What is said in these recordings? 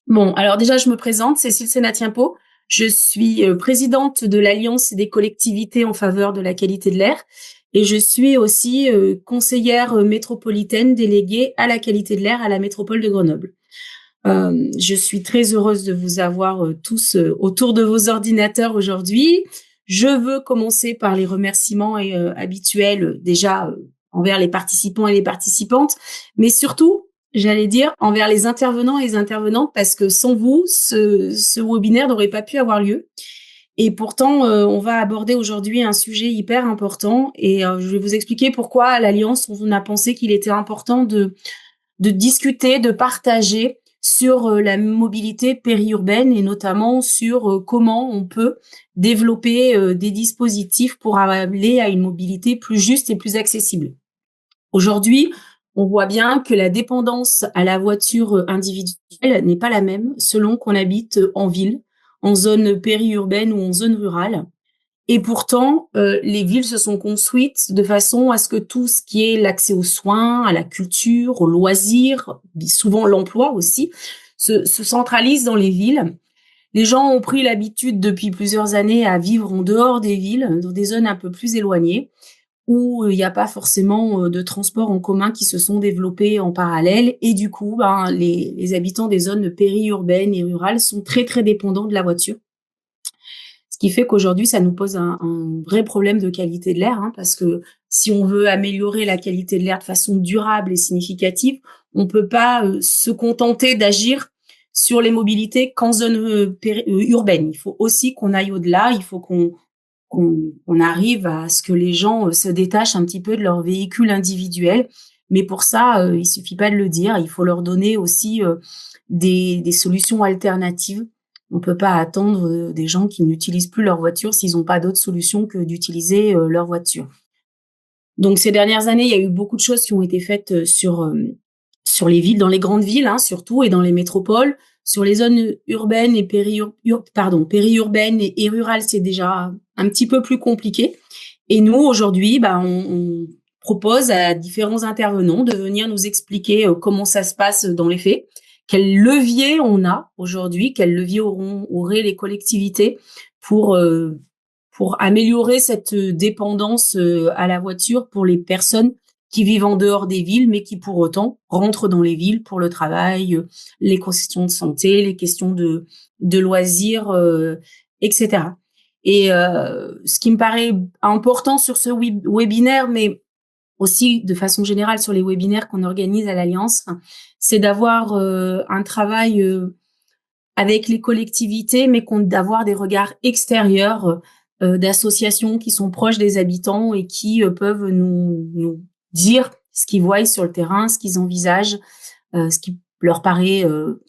Bon, alors déjà, je me présente, Cécile Sénatiempo. Je suis présidente de l'Alliance des collectivités en faveur de la qualité de l'air et je suis aussi conseillère métropolitaine déléguée à la qualité de l'air à la métropole de Grenoble. Je suis très heureuse de vous avoir tous autour de vos ordinateurs aujourd'hui. Je veux commencer par les remerciements habituels déjà envers les participants et les participantes, mais surtout, j'allais dire, envers les intervenants et les intervenantes, parce que sans vous, ce webinaire n'aurait pas pu avoir lieu. Et pourtant, on va aborder aujourd'hui un sujet hyper important et je vais vous expliquer pourquoi à l'Alliance, on a pensé qu'il était important de discuter, de partager sur la mobilité périurbaine et notamment sur comment on peut développer des dispositifs pour aller à une mobilité plus juste et plus accessible. Aujourd'hui, on voit bien que la dépendance à la voiture individuelle n'est pas la même selon qu'on habite en ville, en zone périurbaine ou en zone rurale. Et pourtant, les villes se sont construites de façon à ce que tout ce qui est l'accès aux soins, à la culture, aux loisirs, souvent l'emploi aussi, se centralise dans les villes. Les gens ont pris l'habitude depuis plusieurs années à vivre en dehors des villes, dans des zones un peu plus éloignées, où il n'y a pas forcément de transports en commun qui se sont développés en parallèle. Et du coup, ben, les habitants des zones périurbaines et rurales sont très, très dépendants de la voiture. Ce qui fait qu'aujourd'hui, ça nous pose un vrai problème de qualité de l'air, hein, parce que si on veut améliorer la qualité de l'air de façon durable et significative, on peut pas se contenter d'agir sur les mobilités qu'en zone urbaine. Il faut aussi qu'on aille au-delà. Il faut qu'on arrive à ce que les gens se détachent un petit peu de leur véhicule individuel. Mais pour ça, il suffit pas de le dire. Il faut leur donner aussi des solutions alternatives. On peut pas attendre des gens qui n'utilisent plus leur voiture s'ils n'ont pas d'autre solution que d'utiliser leur voiture. Donc ces dernières années, il y a eu beaucoup de choses qui ont été faites sur les villes, dans les grandes villes hein, surtout, et dans les métropoles. Sur les zones urbaines et périurbaines et rurales, c'est déjà un petit peu plus compliqué. Et nous, aujourd'hui, bah, on propose à différents intervenants de venir nous expliquer comment ça se passe dans les faits, quels leviers on a aujourd'hui, quels leviers auraient les collectivités pour pour améliorer cette dépendance à la voiture pour les personnes qui vivent en dehors des villes, mais qui pour autant rentrent dans les villes pour le travail, les questions de santé, les questions de loisirs, etc. Et ce qui me paraît important sur ce webinaire, mais aussi de façon générale sur les webinaires qu'on organise à l'Alliance, c'est d'avoir un travail avec les collectivités, mais d'avoir des regards extérieurs d'associations qui sont proches des habitants et qui peuvent nous dire ce qu'ils voient sur le terrain, ce qu'ils envisagent, ce qui leur paraît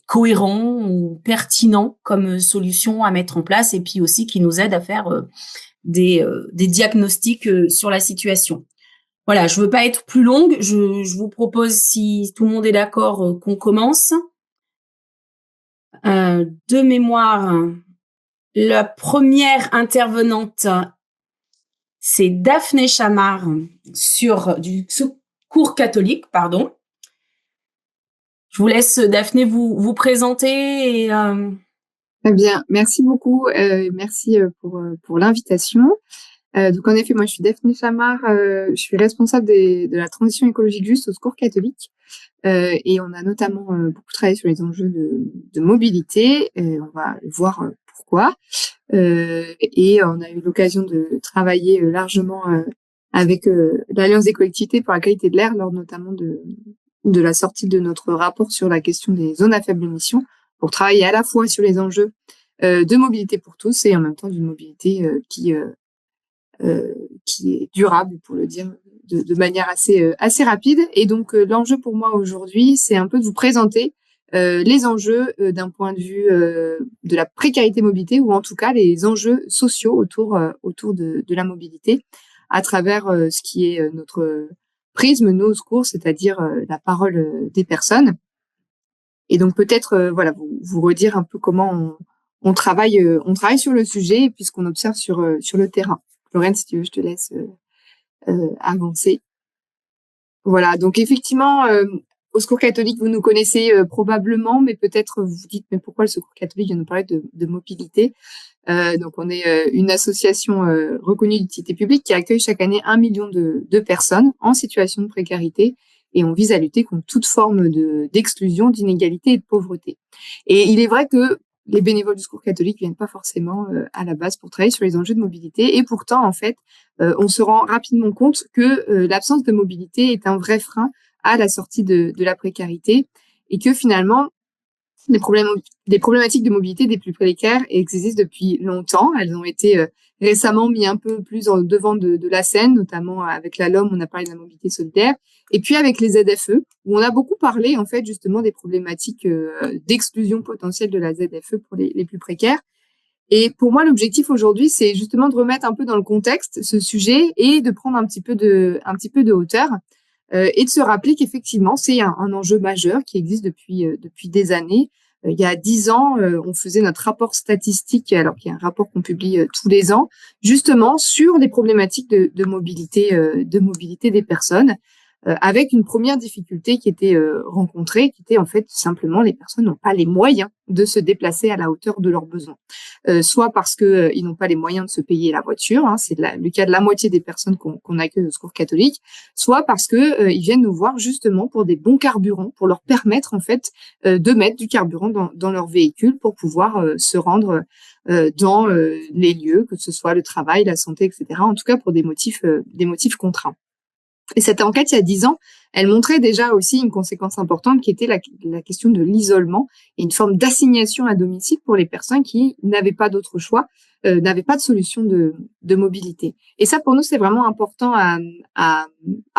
cohérent ou pertinent comme solution à mettre en place et puis aussi qui nous aide à faire des diagnostics sur la situation. Voilà, je veux pas être plus longue. Je vous propose, si tout le monde est d'accord, qu'on commence. De mémoire, la première intervenante, c'est Daphné Chamard du Secours catholique, pardon. Je vous laisse, Daphné, vous présenter et Très bien, merci beaucoup, merci pour l'invitation. Donc en effet, moi je suis Daphné Chamard, je suis responsable de la transition écologique juste au Secours catholique, et on a notamment beaucoup travaillé sur les enjeux de mobilité. On va voir pourquoi. Et on a eu l'occasion de travailler largement avec l'Alliance des collectivités pour la qualité de l'air lors notamment de la sortie de notre rapport sur la question des zones à faible émission, pour travailler à la fois sur les enjeux de mobilité pour tous et en même temps d'une mobilité qui est durable, pour le dire de manière assez rapide. Et donc l'enjeu pour moi aujourd'hui, c'est un peu de vous présenter les enjeux d'un point de vue de la précarité mobilité, ou en tout cas les enjeux sociaux autour de la mobilité, à travers ce qui est notre prisme, nos cours, c'est-à-dire la parole des personnes. Et donc peut-être voilà vous redire un peu comment on travaille sur le sujet et puis ce qu'on observe sur le terrain. Lorraine, si tu veux, je te laisse avancer. Voilà, donc effectivement, au Secours catholique, vous nous connaissez probablement, mais peut-être vous vous dites, mais pourquoi le Secours catholique vient nous parler de mobilité? Donc, on est une association reconnue d'utilité publique qui accueille chaque année 1 million de personnes en situation de précarité, et on vise à lutter contre toute forme d'exclusion, d'inégalité et de pauvreté. Et il est vrai que les bénévoles du Secours catholique viennent pas forcément à la base pour travailler sur les enjeux de mobilité, et pourtant, en fait, on se rend rapidement compte que l'absence de mobilité est un vrai frein à la sortie de la précarité, et que finalement, des problématiques de mobilité des plus précaires existent depuis longtemps. Elles ont été récemment mis un peu plus en devant de la scène, notamment avec la LOM, on a parlé de la mobilité solidaire, et puis avec les ZFE, où on a beaucoup parlé en fait justement des problématiques d'exclusion potentielle de la ZFE pour les plus précaires. Et pour moi, l'objectif aujourd'hui, c'est justement de remettre un peu dans le contexte ce sujet et de prendre un petit peu de hauteur, et de se rappeler qu'effectivement, c'est un enjeu majeur qui existe depuis des années. Il y a 10 ans, on faisait notre rapport statistique, alors qu'il y a un rapport qu'on publie tous les ans, justement sur les problématiques de mobilité des personnes, avec une première difficulté qui était rencontrée, qui était en fait simplement les personnes n'ont pas les moyens de se déplacer à la hauteur de leurs besoins. Soit parce que ils n'ont pas les moyens de se payer la voiture, hein, c'est le cas de la moitié des personnes qu'on accueille au Secours catholique, soit parce que ils viennent nous voir justement pour des bons carburants, pour leur permettre en fait de mettre du carburant dans leur véhicule pour pouvoir se rendre dans les lieux, que ce soit le travail, la santé, etc. En tout cas pour des motifs contraints. Et cette enquête, il y a 10 ans, elle montrait déjà aussi une conséquence importante qui était la question de l'isolement et une forme d'assignation à domicile pour les personnes qui n'avaient pas d'autre choix, n'avaient pas de solution de mobilité. Et ça, pour nous, c'est vraiment important à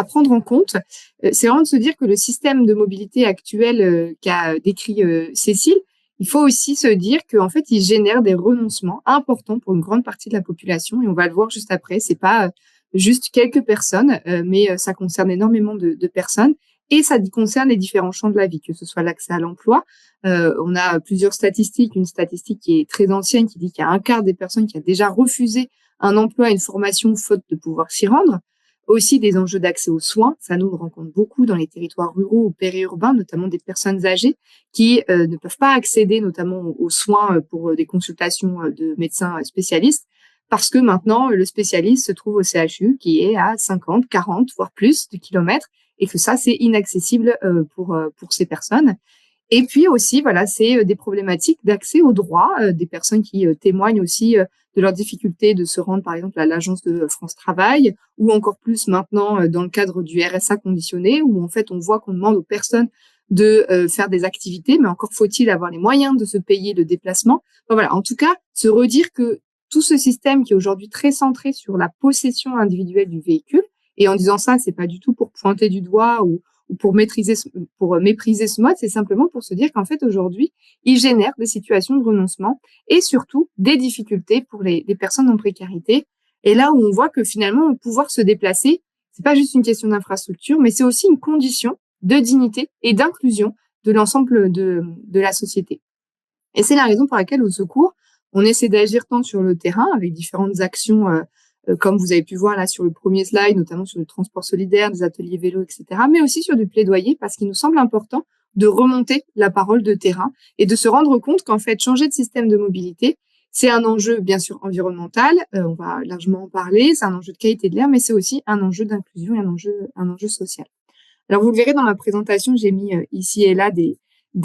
prendre en compte. C'est vraiment de se dire que le système de mobilité actuel qu'a décrit Cécile, il faut aussi se dire qu'en fait, il génère des renoncements importants pour une grande partie de la population. Et on va le voir juste après. C'est pas juste quelques personnes, mais ça concerne énormément de personnes, et ça concerne les différents champs de la vie, que ce soit l'accès à l'emploi. On a plusieurs statistiques, une statistique qui est très ancienne qui dit qu'il y a un quart des personnes qui a déjà refusé un emploi, une formation, faute de pouvoir s'y rendre. Aussi des enjeux d'accès aux soins, ça nous rencontre beaucoup dans les territoires ruraux ou périurbains, notamment des personnes âgées qui ne peuvent pas accéder notamment aux soins pour des consultations de médecins spécialistes, parce que maintenant, le spécialiste se trouve au CHU qui est à 50, 40, voire plus de kilomètres, et que ça, c'est inaccessible pour ces personnes. Et puis aussi, voilà, c'est des problématiques d'accès aux droits, des personnes qui témoignent aussi de leurs difficultés de se rendre, par exemple, à l'agence de France Travail, ou encore plus maintenant dans le cadre du RSA conditionné, où en fait, on voit qu'on demande aux personnes de faire des activités, mais encore faut-il avoir les moyens de se payer le déplacement. Enfin, voilà, en tout cas, se redire que tout ce système qui est aujourd'hui très centré sur la possession individuelle du véhicule, et en disant ça, c'est pas du tout pour pointer du doigt ou pour mépriser ce mode, c'est simplement pour se dire qu'en fait aujourd'hui, il génère des situations de renoncement et surtout des difficultés pour les personnes en précarité. Et là où on voit que finalement pouvoir se déplacer, c'est pas juste une question d'infrastructure, mais c'est aussi une condition de dignité et d'inclusion de l'ensemble de la société. Et c'est la raison pour laquelle au Secours, on essaie d'agir tant sur le terrain avec différentes actions, comme vous avez pu voir là sur le premier slide, notamment sur le transport solidaire, des ateliers vélo, etc., mais aussi sur du plaidoyer, parce qu'il nous semble important de remonter la parole de terrain et de se rendre compte qu'en fait, changer de système de mobilité, c'est un enjeu bien sûr environnemental, on va largement en parler, c'est un enjeu de qualité de l'air, mais c'est aussi un enjeu d'inclusion et un enjeu social. Alors vous le verrez dans ma présentation, j'ai mis ici et là des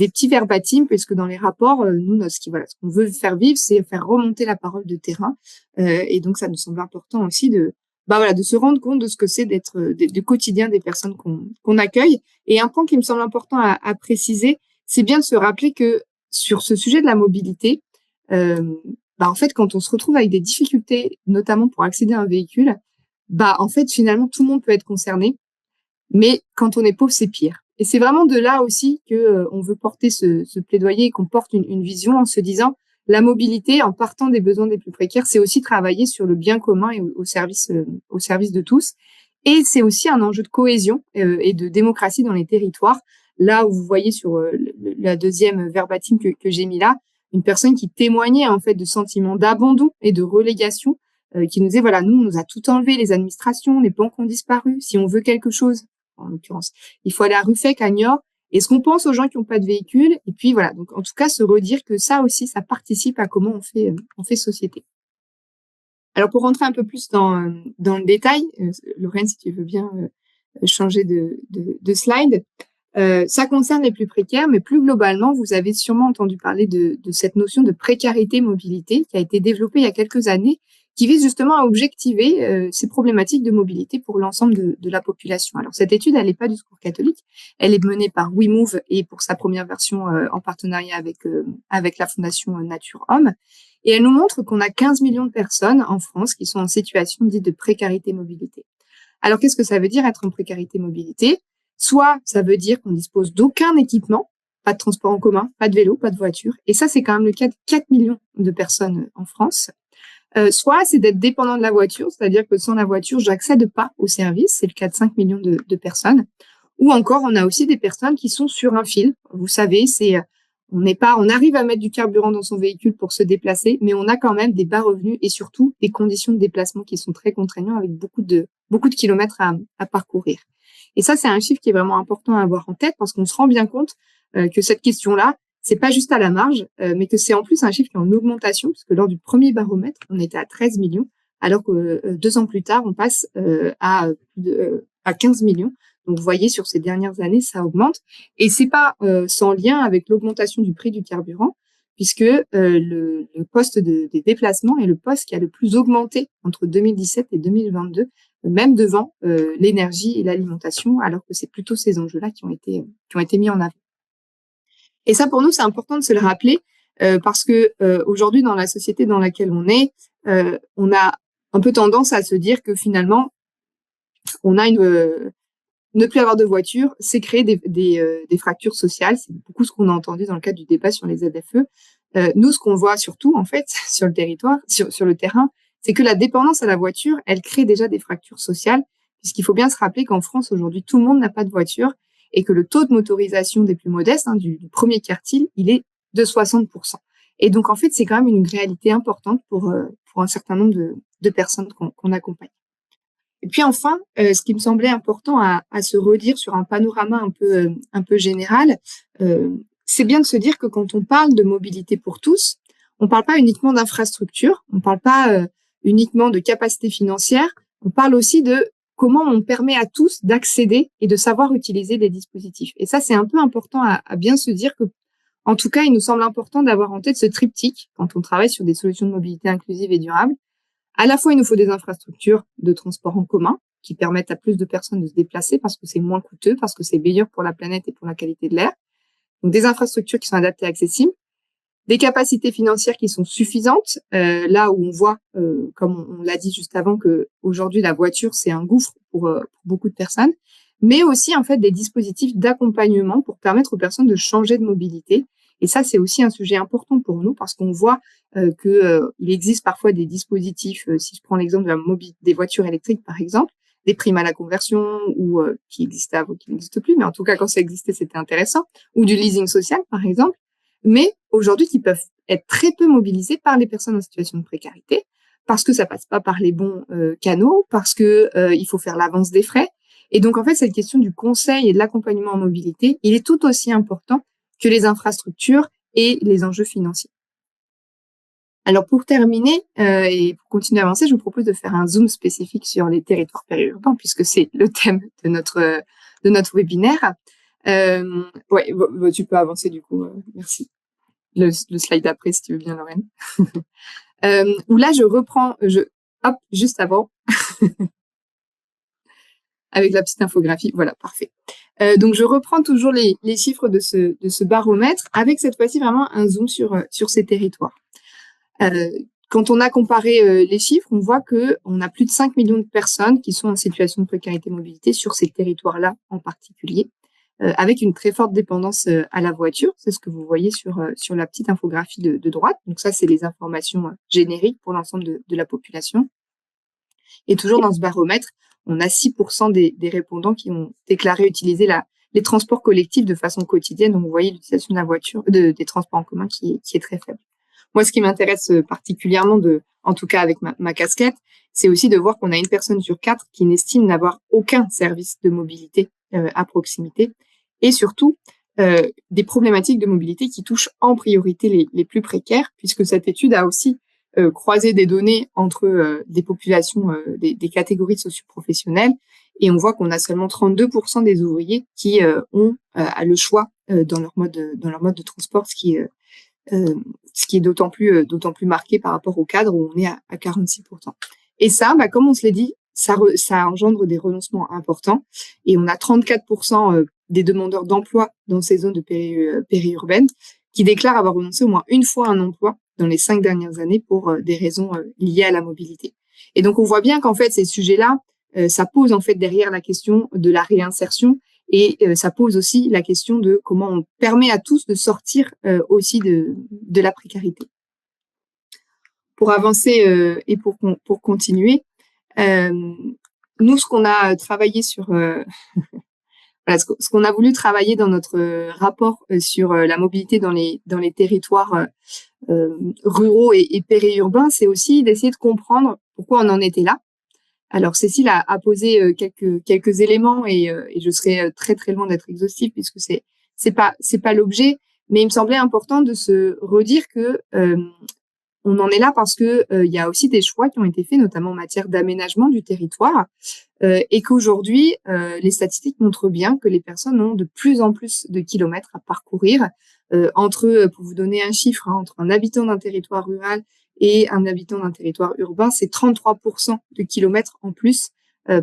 petits verbatims, puisque dans les rapports, nous, ce qu'on veut faire vivre, c'est faire remonter la parole de terrain. Et donc, ça nous semble important aussi de se rendre compte de ce que c'est d'être du quotidien des personnes qu'on accueille. Et un point qui me semble important à préciser, c'est bien de se rappeler que sur ce sujet de la mobilité, en fait, quand on se retrouve avec des difficultés, notamment pour accéder à un véhicule, en fait, finalement, tout le monde peut être concerné. Mais quand on est pauvre, c'est pire. Et c'est vraiment de là aussi que on veut porter ce plaidoyer et qu'on porte une vision en se disant la mobilité, en partant des besoins des plus précaires, c'est aussi travailler sur le bien commun et au service de tous. Et c'est aussi un enjeu de cohésion et de démocratie dans les territoires. Là où vous voyez sur la deuxième verbatim que j'ai mis là, une personne qui témoignait en fait de sentiments d'abandon et de relégation, qui nous disait voilà, nous on nous a tout enlevé, les administrations, les banques ont disparu. Si on veut quelque chose, en l'occurrence, il faut aller à Ruffec, à Niort, Est-ce qu'on pense aux gens qui n'ont pas de véhicule? Et puis voilà, donc en tout cas, se redire que ça aussi, ça participe à comment on fait société. Alors pour rentrer un peu plus dans le détail, Lorraine, si tu veux bien changer de slide, ça concerne les plus précaires, mais plus globalement, vous avez sûrement entendu parler de cette notion de précarité mobilité qui a été développée il y a quelques années, qui vise justement à objectiver ces problématiques de mobilité pour l'ensemble de la population. Alors cette étude, elle n'est pas du Secours catholique, elle est menée par WeMove et pour sa première version en partenariat avec la Fondation Nature Homme. Et elle nous montre qu'on a 15 millions de personnes en France qui sont en situation dite de précarité mobilité. Alors qu'est-ce que ça veut dire être en précarité mobilité? Soit ça veut dire qu'on dispose d'aucun équipement, pas de transport en commun, pas de vélo, pas de voiture. Et ça, c'est quand même le cas de 4 millions de personnes en France. Soit c'est d'être dépendant de la voiture, c'est-à-dire que sans la voiture, j'accède pas au service. C'est le cas de 5 millions de personnes. Ou encore, on a aussi des personnes qui sont sur un fil. Vous savez, on arrive à mettre du carburant dans son véhicule pour se déplacer, mais on a quand même des bas revenus et surtout des conditions de déplacement qui sont très contraignantes avec beaucoup de kilomètres à parcourir. Et ça, c'est un chiffre qui est vraiment important à avoir en tête parce qu'on se rend bien compte que cette question-là, c'est pas juste à la marge, mais que c'est en plus un chiffre qui est en augmentation, puisque lors du premier baromètre, on était à 13 millions, alors que 2 ans plus tard, on passe à 15 millions. Donc, vous voyez, sur ces dernières années, ça augmente. Et c'est pas sans lien avec l'augmentation du prix du carburant, puisque le poste des déplacements est le poste qui a le plus augmenté entre 2017 et 2022, même devant l'énergie et l'alimentation, alors que c'est plutôt ces enjeux-là qui ont été mis en avant. Et ça, pour nous, c'est important de se le rappeler parce que aujourd'hui, dans la société dans laquelle on est, on a un peu tendance à se dire que finalement, on a ne plus avoir de voiture, c'est créer des fractures sociales. C'est beaucoup ce qu'on a entendu dans le cadre du débat sur les ZFE. Nous, ce qu'on voit surtout, en fait, sur le territoire, sur le terrain, c'est que la dépendance à la voiture, elle crée déjà des fractures sociales, puisqu'il faut bien se rappeler qu'en France, aujourd'hui, tout le monde n'a pas de voiture et que le taux de motorisation des plus modestes, du premier quartile, il est de 60%. Et donc, en fait, c'est quand même une réalité importante pour un certain nombre de personnes qu'on accompagne. Et puis enfin, ce qui me semblait important à se redire sur un panorama un peu général, c'est bien de se dire que quand on parle de mobilité pour tous, on parle pas uniquement d'infrastructure, on parle pas uniquement de capacité financière, on parle aussi de comment on permet à tous d'accéder et de savoir utiliser les dispositifs. Et ça, c'est un peu important à bien se dire que, en tout cas, il nous semble important d'avoir en tête ce triptyque quand on travaille sur des solutions de mobilité inclusive et durable. À la fois, il nous faut des infrastructures de transport en commun qui permettent à plus de personnes de se déplacer parce que c'est moins coûteux, parce que c'est meilleur pour la planète et pour la qualité de l'air. Donc, des infrastructures qui sont adaptées et accessibles, des capacités financières qui sont suffisantes, là où on voit, comme on l'a dit juste avant, que aujourd'hui la voiture c'est un gouffre pour beaucoup de personnes, mais aussi en fait des dispositifs d'accompagnement pour permettre aux personnes de changer de mobilité. Et ça, c'est aussi un sujet important pour nous parce qu'on voit il existe parfois des dispositifs, si je prends l'exemple des voitures électriques par exemple, des primes à la conversion ou qui existaient avant, qui n'existent plus, mais en tout cas quand ça existait, c'était intéressant, ou du leasing social par exemple, mais aujourd'hui qui peuvent être très peu mobilisés par les personnes en situation de précarité parce que ça passe pas par les bons canaux, parce que il faut faire l'avance des frais. Et donc en fait, cette question du conseil et de l'accompagnement en mobilité, il est tout aussi important que les infrastructures et les enjeux financiers. Alors pour terminer et pour continuer à avancer, je vous propose de faire un zoom spécifique sur les territoires périurbains puisque c'est le thème de notre webinaire. Ouais, tu peux avancer du coup, merci. Le slide d'après si tu veux bien, Lorraine. Où là je reprends, hop, juste avant, avec la petite infographie, voilà, parfait. Donc je reprends toujours les chiffres de ce baromètre avec cette fois-ci vraiment un zoom sur ces territoires. Quand on a comparé les chiffres, on voit que on a plus de 5 millions de personnes qui sont en situation de précarité mobilité sur ces territoires-là en particulier, avec une très forte dépendance à la voiture. C'est ce que vous voyez sur la petite infographie de droite. Donc ça, c'est les informations génériques pour l'ensemble de la population. Et toujours dans ce baromètre, on a 6% des répondants qui ont déclaré utiliser les transports collectifs de façon quotidienne. Donc vous voyez l'utilisation de la voiture, des transports en commun qui est très faible. Moi, ce qui m'intéresse particulièrement, en tout cas avec ma casquette, c'est aussi de voir qu'on a 1 personne sur 4 qui n'estime n'avoir aucun service de mobilité à proximité. Et surtout, des problématiques de mobilité qui touchent en priorité les plus précaires, puisque cette étude a aussi croisé des données entre des populations, des catégories socioprofessionnelles, et on voit qu'on a seulement 32% des ouvriers qui ont le choix dans leur mode de transport, ce qui est d'autant plus marqué par rapport au cadre où on est à 46%. Et ça, comme on se l'est dit, ça engendre des renoncements importants. Et on a 34% des demandeurs d'emploi dans ces zones de périurbaines qui déclarent avoir renoncé au moins une fois à un emploi dans les 5 dernières années pour des raisons liées à la mobilité. Et donc, on voit bien qu'en fait, ces sujets-là, ça pose en fait derrière la question de la réinsertion. Et ça pose aussi la question de comment on permet à tous de sortir aussi de la précarité. Pour avancer et pour continuer, nous, ce qu'on a travaillé sur, voilà, ce qu'on a voulu travailler dans notre rapport sur la mobilité dans les territoires ruraux et périurbains, c'est aussi d'essayer de comprendre pourquoi on en était là. Alors Cécile a posé quelques éléments et je serais très très loin d'être exhaustive puisque c'est pas l'objet, mais il me semblait important de se redire que on en est là parce que il y a aussi des choix qui ont été faits, notamment en matière d'aménagement du territoire, et qu'aujourd'hui les statistiques montrent bien que les personnes ont de plus en plus de kilomètres à parcourir pour vous donner un chiffre, entre un habitant d'un territoire rural et un habitant d'un territoire urbain, c'est 33% de kilomètres en plus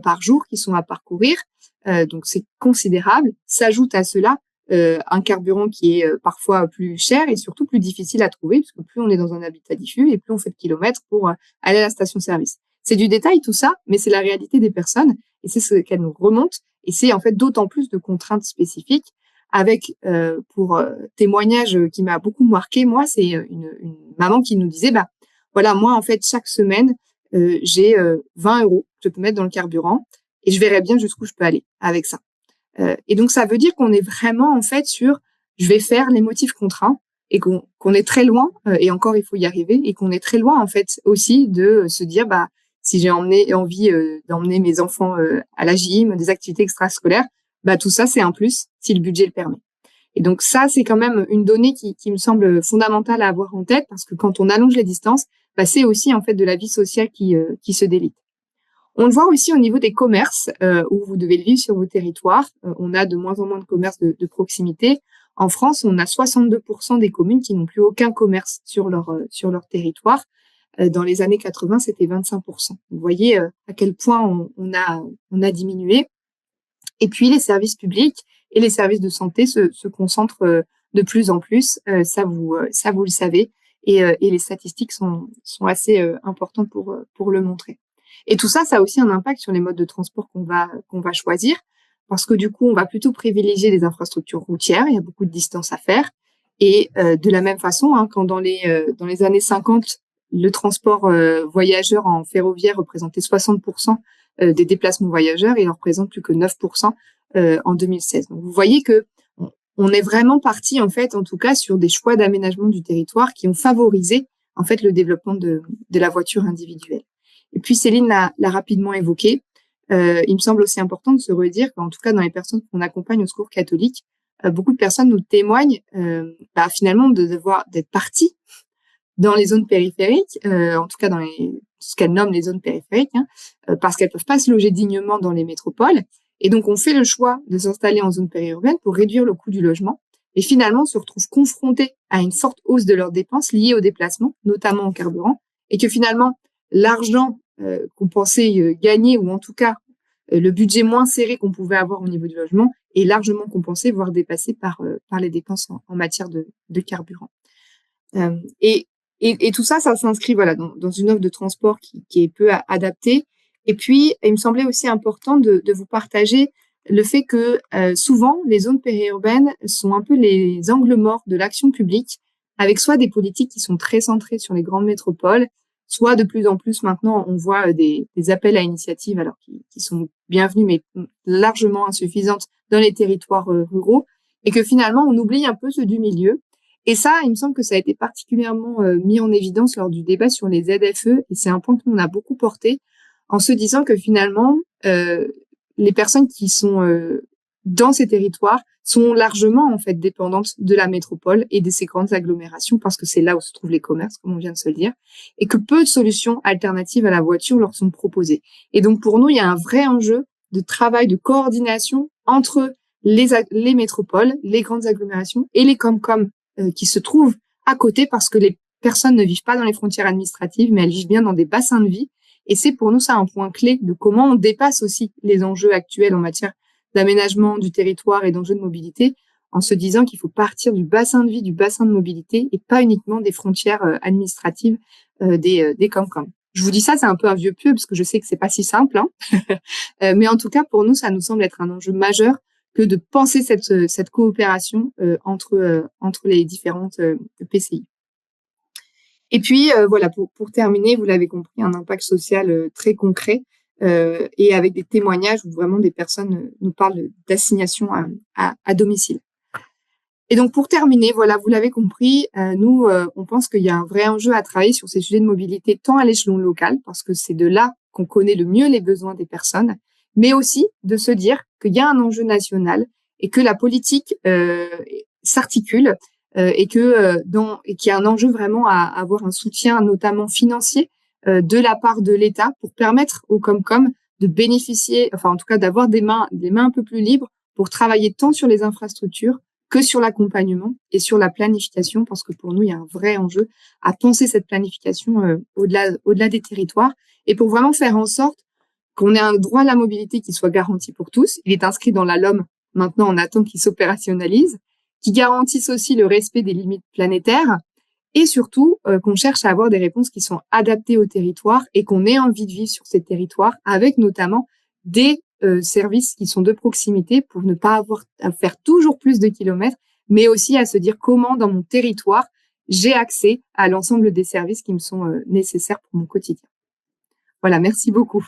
par jour qui sont à parcourir. Donc c'est considérable. S'ajoute à cela un carburant qui est parfois plus cher et surtout plus difficile à trouver, parce que plus on est dans un habitat diffus et plus on fait de kilomètres pour aller à la station-service. C'est du détail tout ça, mais c'est la réalité des personnes et c'est ce qu'elles nous remontent. Et c'est en fait d'autant plus de contraintes spécifiques. Avec pour témoignage qui m'a beaucoup marqué, moi, c'est une maman qui nous disait, voilà, moi en fait chaque semaine j'ai 20 euros que je peux mettre dans le carburant et je verrai bien jusqu'où je peux aller avec ça. Et donc ça veut dire qu'on est vraiment en fait sur, je vais faire les motifs contraints et qu'on est très loin et encore il faut y arriver et qu'on est très loin en fait aussi de se dire si j'ai envie d'emmener mes enfants à la gym, des activités extrascolaires, tout ça c'est un plus si le budget le permet. Et donc ça, c'est quand même une donnée qui me semble fondamentale à avoir en tête parce que quand on allonge les distances, c'est aussi en fait de la vie sociale qui se délite. On le voit aussi au niveau des commerces où vous devez le vivre sur vos territoires. On a de moins en moins de commerces de proximité. En France, on a 62% des communes qui n'ont plus aucun commerce sur leur territoire. Dans les années 80, c'était 25%. Vous voyez à quel point on a diminué. Et puis, les services publics et les services de santé se concentrent de plus en plus. Ça, vous le savez. Et les statistiques sont assez importantes pour le montrer. Et tout ça, ça a aussi un impact sur les modes de transport qu'on va choisir. Parce que du coup, on va plutôt privilégier les infrastructures routières. Il y a beaucoup de distances à faire. Et de la même façon, quand dans les années 50, le transport voyageur en ferroviaire représentait 60% des déplacements voyageurs, il en représente plus que 9% en 2016. Donc vous voyez que on est vraiment parti en fait, en tout cas, sur des choix d'aménagement du territoire qui ont favorisé en fait le développement de la voiture individuelle. Et puis Céline l'a rapidement évoqué. Il me semble aussi important de se redire qu'en tout cas dans les personnes qu'on accompagne au Secours catholique, beaucoup de personnes nous témoignent finalement d'être parties dans les zones périphériques, en tout cas dans ce qu'elles nomment les zones périphériques, parce qu'elles peuvent pas se loger dignement dans les métropoles. Et donc, on fait le choix de s'installer en zone périurbaine pour réduire le coût du logement. Et finalement, on se retrouve confronté à une forte hausse de leurs dépenses liées au déplacement, notamment en carburant, et que finalement, l'argent qu'on pensait gagner, ou en tout cas le budget moins serré qu'on pouvait avoir au niveau du logement, est largement compensé, voire dépassé par les dépenses en matière de carburant. Et tout ça s'inscrit dans une offre de transport qui est peu adaptée. Et puis, il me semblait aussi important de vous partager le fait que souvent, les zones périurbaines sont un peu les angles morts de l'action publique, avec soit des politiques qui sont très centrées sur les grandes métropoles, soit de plus en plus maintenant, on voit des appels à initiatives alors qui sont bienvenus, mais largement insuffisantes dans les territoires ruraux, et que finalement, on oublie un peu ceux du milieu. Et ça, il me semble que ça a été particulièrement mis en évidence lors du débat sur les ZFE, et c'est un point que nous on a beaucoup porté, en se disant que finalement, les personnes qui sont dans ces territoires sont largement en fait dépendantes de la métropole et de ces grandes agglomérations parce que c'est là où se trouvent les commerces, comme on vient de se le dire, et que peu de solutions alternatives à la voiture leur sont proposées. Et donc pour nous, il y a un vrai enjeu de travail, de coordination entre les métropoles, les grandes agglomérations et les Comcom qui se trouvent à côté parce que les personnes ne vivent pas dans les frontières administratives, mais elles vivent bien dans des bassins de vie. Et c'est pour nous ça un point clé de comment on dépasse aussi les enjeux actuels en matière d'aménagement du territoire et d'enjeux de mobilité, en se disant qu'il faut partir du bassin de vie, du bassin de mobilité, et pas uniquement des frontières administratives des Comcom. Je vous dis ça, c'est un peu un vieux pieu, parce que je sais que c'est pas si simple, hein. Mais en tout cas, pour nous, ça nous semble être un enjeu majeur que de penser cette coopération entre les différentes PCI. Et puis, voilà, pour terminer, vous l'avez compris, un impact social très concret et avec des témoignages où vraiment des personnes nous parlent d'assignation à domicile. Et donc, pour terminer, voilà, vous l'avez compris, nous, on pense qu'il y a un vrai enjeu à travailler sur ces sujets de mobilité, tant à l'échelon local, parce que c'est de là qu'on connaît le mieux les besoins des personnes, mais aussi de se dire qu'il y a un enjeu national et que la politique s'articule et qu'il y a un enjeu vraiment à avoir un soutien, notamment financier, de la part de l'État pour permettre aux Comcom de bénéficier, enfin en tout cas d'avoir des mains un peu plus libres pour travailler tant sur les infrastructures que sur l'accompagnement et sur la planification, parce que pour nous, il y a un vrai enjeu à penser cette planification au-delà des territoires, et pour vraiment faire en sorte qu'on ait un droit à la mobilité qui soit garanti pour tous. Il est inscrit dans la LOM, maintenant on attend qu'il s'opérationnalise, qui garantisse aussi le respect des limites planétaires, et surtout qu'on cherche à avoir des réponses qui sont adaptées au territoire et qu'on ait envie de vivre sur ces territoires, avec notamment des services qui sont de proximité pour ne pas avoir à faire toujours plus de kilomètres, mais aussi à se dire comment dans mon territoire j'ai accès à l'ensemble des services qui me sont nécessaires pour mon quotidien. Voilà, merci beaucoup.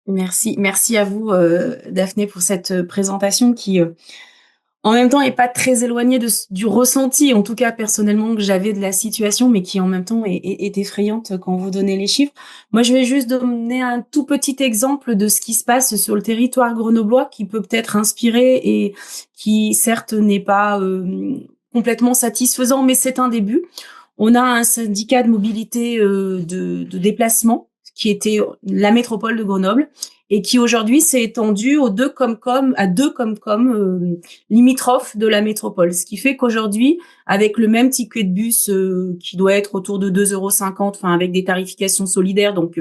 Merci à vous, Daphné, pour cette présentation qui, en même temps, est pas très éloignée du ressenti, en tout cas personnellement, que j'avais de la situation, mais qui en même temps est effrayante quand vous donnez les chiffres. Moi, je vais juste donner un tout petit exemple de ce qui se passe sur le territoire grenoblois, qui peut peut-être inspirer et qui, certes, n'est pas complètement satisfaisant, mais c'est un début. On a un syndicat de mobilité de déplacement qui était la métropole de Grenoble et qui aujourd'hui s'est étendu à deux Comcom limitrophes de la métropole. Ce qui fait qu'aujourd'hui, avec le même ticket de bus qui doit être autour de 2,50 €, enfin avec des tarifications solidaires, donc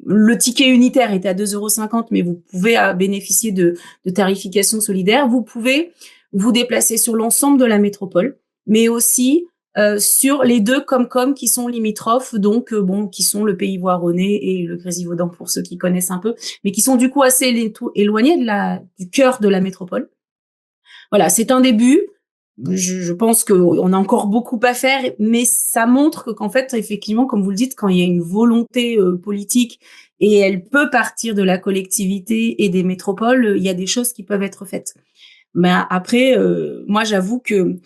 le ticket unitaire est à 2,50 €, mais vous pouvez bénéficier de tarifications solidaires. Vous pouvez vous déplacer sur l'ensemble de la métropole, mais aussi sur les deux Comcom qui sont limitrophes, donc qui sont le Pays Voironnais et le Grésivaudan pour ceux qui connaissent un peu, mais qui sont du coup assez éloignés du cœur de la métropole. Voilà, c'est un début. Je pense qu'on a encore beaucoup à faire, mais ça montre qu'en fait, effectivement, comme vous le dites, quand il y a une volonté politique et elle peut partir de la collectivité et des métropoles, il y a des choses qui peuvent être faites. Mais après, moi, j'avoue que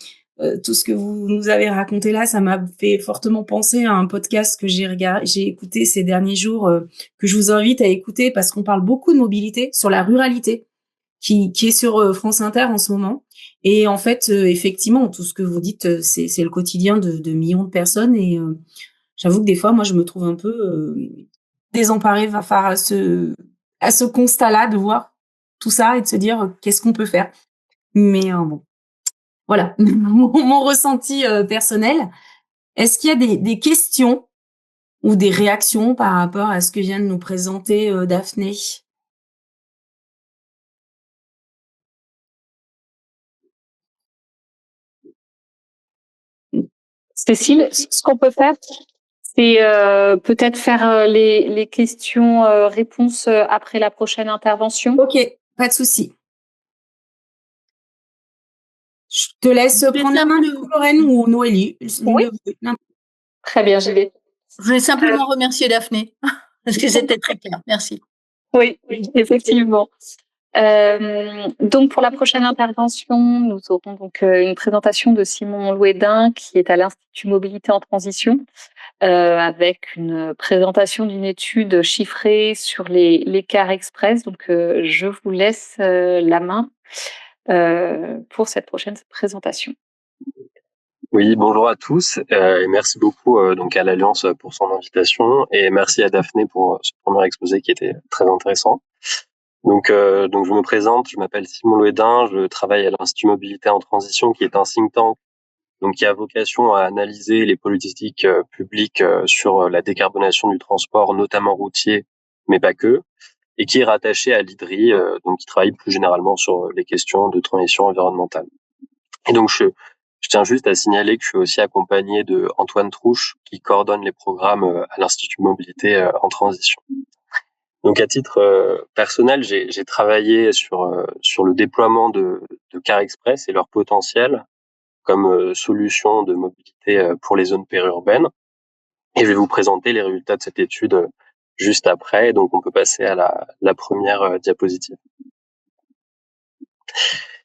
tout ce que vous nous avez raconté là, ça m'a fait fortement penser à un podcast que j'ai écouté ces derniers jours, que je vous invite à écouter parce qu'on parle beaucoup de mobilité sur la ruralité, qui est sur France Inter en ce moment. Et en fait, effectivement, tout ce que vous dites, c'est le quotidien de millions de personnes. Et j'avoue que des fois, moi, je me trouve un peu désemparée face à ce constat-là, de voir tout ça et de se dire qu'est-ce qu'on peut faire. Mais bon, voilà mon ressenti personnel. Est-ce qu'il y a des questions ou des réactions par rapport à ce que vient de nous présenter Daphné? Cécile, ce qu'on peut faire, c'est peut-être faire les questions-réponses après la prochaine intervention. Ok, pas de souci. Je te laisse prendre la main, Lorraine ou Noélie. Oui. Très bien, j'y vais. Je voulais simplement remercier Daphné, parce que c'était très clair. Merci. Oui, effectivement. Donc pour la prochaine intervention, nous aurons donc une présentation de Simon Louédin, qui est à l'Institut Mobilité en Transition, avec une présentation d'une étude chiffrée sur les cars express. Donc, je vous laisse la main pour cette prochaine présentation. Oui, bonjour à tous et merci beaucoup donc à l'Alliance pour son invitation et merci à Daphné pour ce premier exposé qui était très intéressant. Donc je me présente, je m'appelle Simon Louédin, je travaille à l'Institut Mobilité en Transition qui est un think tank donc qui a vocation à analyser les politiques publiques sur la décarbonation du transport, notamment routier, mais pas que, et qui est rattaché à l'IDRI, donc qui travaille plus généralement sur les questions de transition environnementale. Et donc je tiens juste à signaler que je suis aussi accompagné de Antoine Trouche, qui coordonne les programmes à l'Institut Mobilité en Transition. Donc à titre personnel, j'ai travaillé sur le déploiement de cars express et leur potentiel comme solution de mobilité pour les zones périurbaines. Et je vais vous présenter les résultats de cette étude juste après. Donc on peut passer à la première diapositive.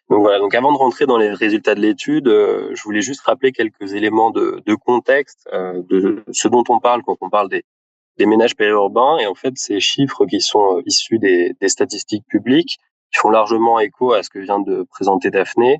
Donc voilà, donc avant de rentrer dans les résultats de l'étude, je voulais juste rappeler quelques éléments de contexte de ce dont on parle quand on parle des ménages périurbains. Et en fait, ces chiffres qui sont issus des statistiques publiques, qui font largement écho à ce que vient de présenter Daphné,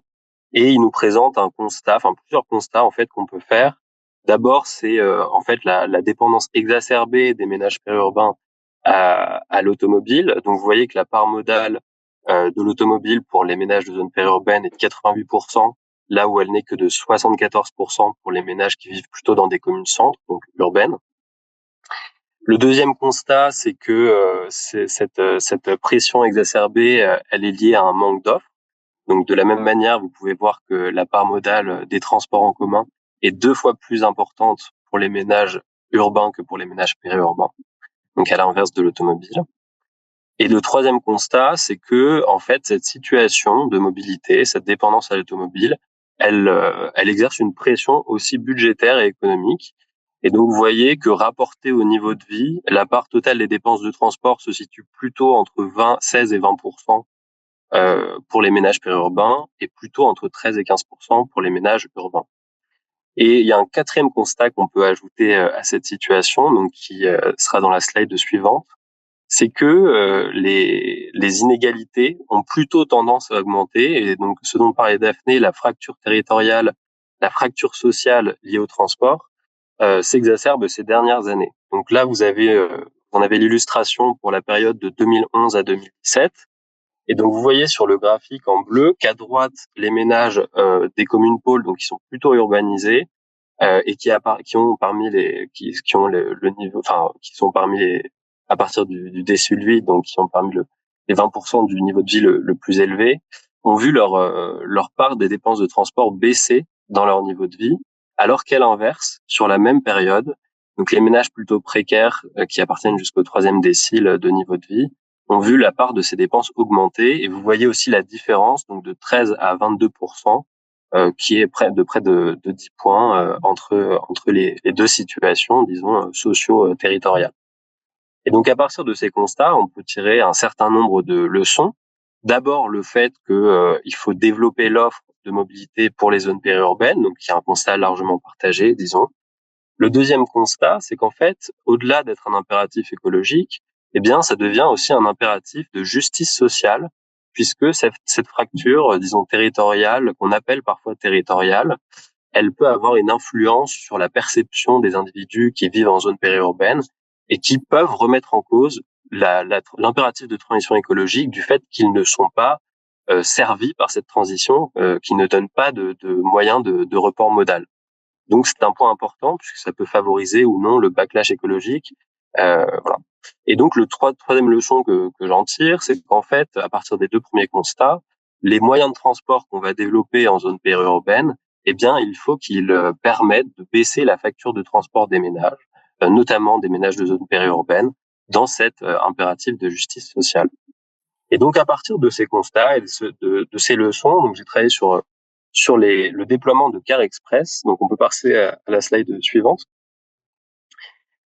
et ils nous présentent plusieurs constats en fait qu'on peut faire. D'abord, c'est en fait la dépendance exacerbée des ménages périurbains à l'automobile. Donc vous voyez que la part modale de l'automobile pour les ménages de zone périurbaine est de 88%, là où elle n'est que de 74% pour les ménages qui vivent plutôt dans des communes centres, donc urbaines. Le deuxième constat, c'est que cette pression exacerbée, elle est liée à un manque d'offres. Donc de la même manière, vous pouvez voir que la part modale des transports en commun est 2 fois plus importante pour les ménages urbains que pour les ménages périurbains, donc à l'inverse de l'automobile. Et le troisième constat, c'est que en fait cette situation de mobilité, cette dépendance à l'automobile, elle exerce une pression aussi budgétaire et économique. Et donc vous voyez que rapporté au niveau de vie, la part totale des dépenses de transport se situe plutôt entre 16 et 20% pour les ménages périurbains et plutôt entre 13 et 15% pour les ménages urbains. Et il y a un quatrième constat qu'on peut ajouter à cette situation, donc qui sera dans la slide suivante, c'est que les inégalités ont plutôt tendance à augmenter. Et donc ce dont parlait Daphné, la fracture territoriale, la fracture sociale liée au transport, s'exacerbe ces dernières années. Donc là, vous en avez l'illustration pour la période de 2011 à 2017. Et donc, vous voyez sur le graphique en bleu qu'à droite, les ménages des communes pôles, donc qui sont plutôt urbanisés et qui ont parmi les qui ont le niveau, enfin qui sont parmi les à partir du décile 8, donc qui ont parmi les 20% du niveau de vie le plus élevé, ont vu leur part des dépenses de transport baisser dans leur niveau de vie, alors qu'à l'inverse, sur la même période, donc les ménages plutôt précaires qui appartiennent jusqu'au 3e décile de niveau de vie ont vu la part de ces dépenses augmenter. Et vous voyez aussi la différence, donc de 13 à 22%, qui est près de 10 points entre les deux situations, disons, socio-territoriales. Et donc, à partir de ces constats, on peut tirer un certain nombre de leçons. D'abord, le fait que il faut développer l'offre de mobilité pour les zones périurbaines, donc il y a un constat largement partagé, disons. Le deuxième constat, c'est qu'en fait, au-delà d'être un impératif écologique, eh bien, ça devient aussi un impératif de justice sociale, puisque cette fracture, disons, territoriale, qu'on appelle parfois territoriale, elle peut avoir une influence sur la perception des individus qui vivent en zone périurbaine et qui peuvent remettre en cause l'impératif de transition écologique du fait qu'ils ne sont pas servis par cette transition, qui ne donne pas de moyens de report modal. Donc c'est un point important puisque ça peut favoriser ou non le backlash écologique. Voilà. Et donc le troisième leçon que j'en tire, c'est qu'en fait, à partir des deux premiers constats, les moyens de transport qu'on va développer en zone périurbaine, eh bien, il faut qu'ils permettent de baisser la facture de transport des ménages, notamment des ménages de zone périurbaine, dans cet impératif de justice sociale. Et donc à partir de ces constats et de ces leçons, donc j'ai travaillé sur le déploiement de cars express. Donc on peut passer à la slide suivante.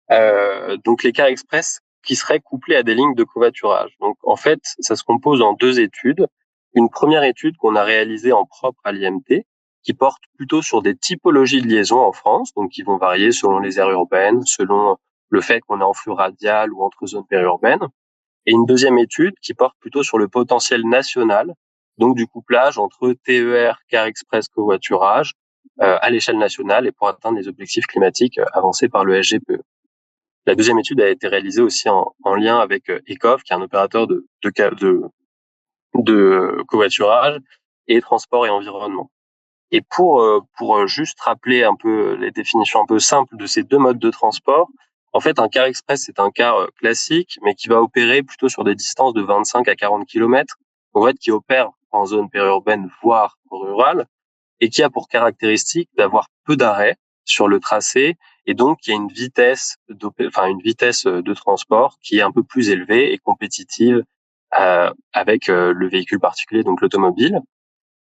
Donc les cars express qui seraient couplés à des lignes de covoiturage. Donc en fait, ça se compose en deux études. Une première étude qu'on a réalisée en propre à l'IMT, qui porte plutôt sur des typologies de liaisons en France, donc qui vont varier selon les aires urbaines, selon le fait qu'on est en flux radial ou entre zones périurbaines. Et une deuxième étude qui porte plutôt sur le potentiel national, donc du couplage entre TER, car express, covoiturage, à l'échelle nationale et pour atteindre les objectifs climatiques avancés par le SGPE. La deuxième étude a été réalisée aussi en lien avec ECOV, qui est un opérateur de covoiturage et transport et environnement. Et pour juste rappeler un peu les définitions un peu simples de ces deux modes de transport, en fait, un car express, c'est un car classique, mais qui va opérer plutôt sur des distances de 25 à 40 km, en fait, qui opère en zone périurbaine, voire rurale, et qui a pour caractéristique d'avoir peu d'arrêts sur le tracé, et donc il y a une vitesse de transport qui est un peu plus élevée et compétitive avec le véhicule particulier, donc l'automobile.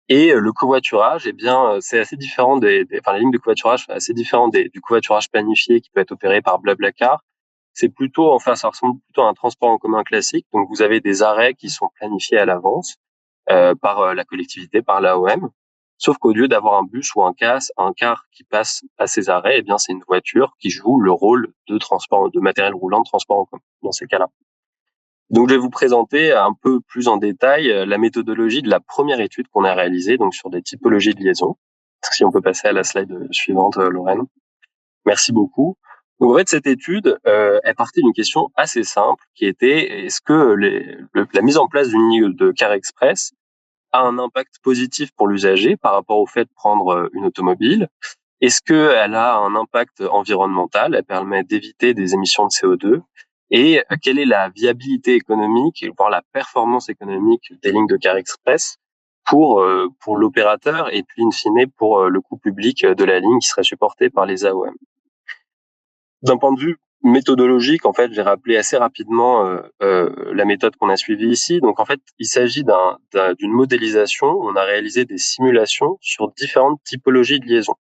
Et le covoiturage, eh bien, c'est assez différent la ligne de covoiturage, c'est assez différent du covoiturage planifié qui peut être opéré par Blablacar. C'est plutôt, enfin, ça ressemble plutôt à un transport en commun classique. Donc, vous avez des arrêts qui sont planifiés à l'avance par la collectivité, par l'AOM. Sauf qu'au lieu d'avoir un bus ou un car qui passe à ces arrêts, eh bien, c'est une voiture qui joue le rôle de transport, de matériel roulant de transport en commun dans ces cas-là. Donc, je vais vous présenter un peu plus en détail la méthodologie de la première étude qu'on a réalisée, donc sur des typologies de liaison. Si on peut passer à la slide suivante, Lorraine. Merci beaucoup. Donc, en fait, cette étude est partie d'une question assez simple qui était est-ce que la mise en place d'une ligne de car express a un impact positif pour l'usager par rapport au fait de prendre une automobile? Est-ce qu'elle a un impact environnemental? Elle permet d'éviter des émissions de CO2? Et quelle est la viabilité économique, voire la performance économique des lignes de car express pour l'opérateur et puis in fine pour le coût public de la ligne qui serait supporté par les AOM? D'un point de vue méthodologique, en fait, j'ai rappelé assez rapidement la méthode qu'on a suivie ici. Donc, en fait, il s'agit d'une modélisation. On a réalisé des simulations sur différentes typologies de liaisons.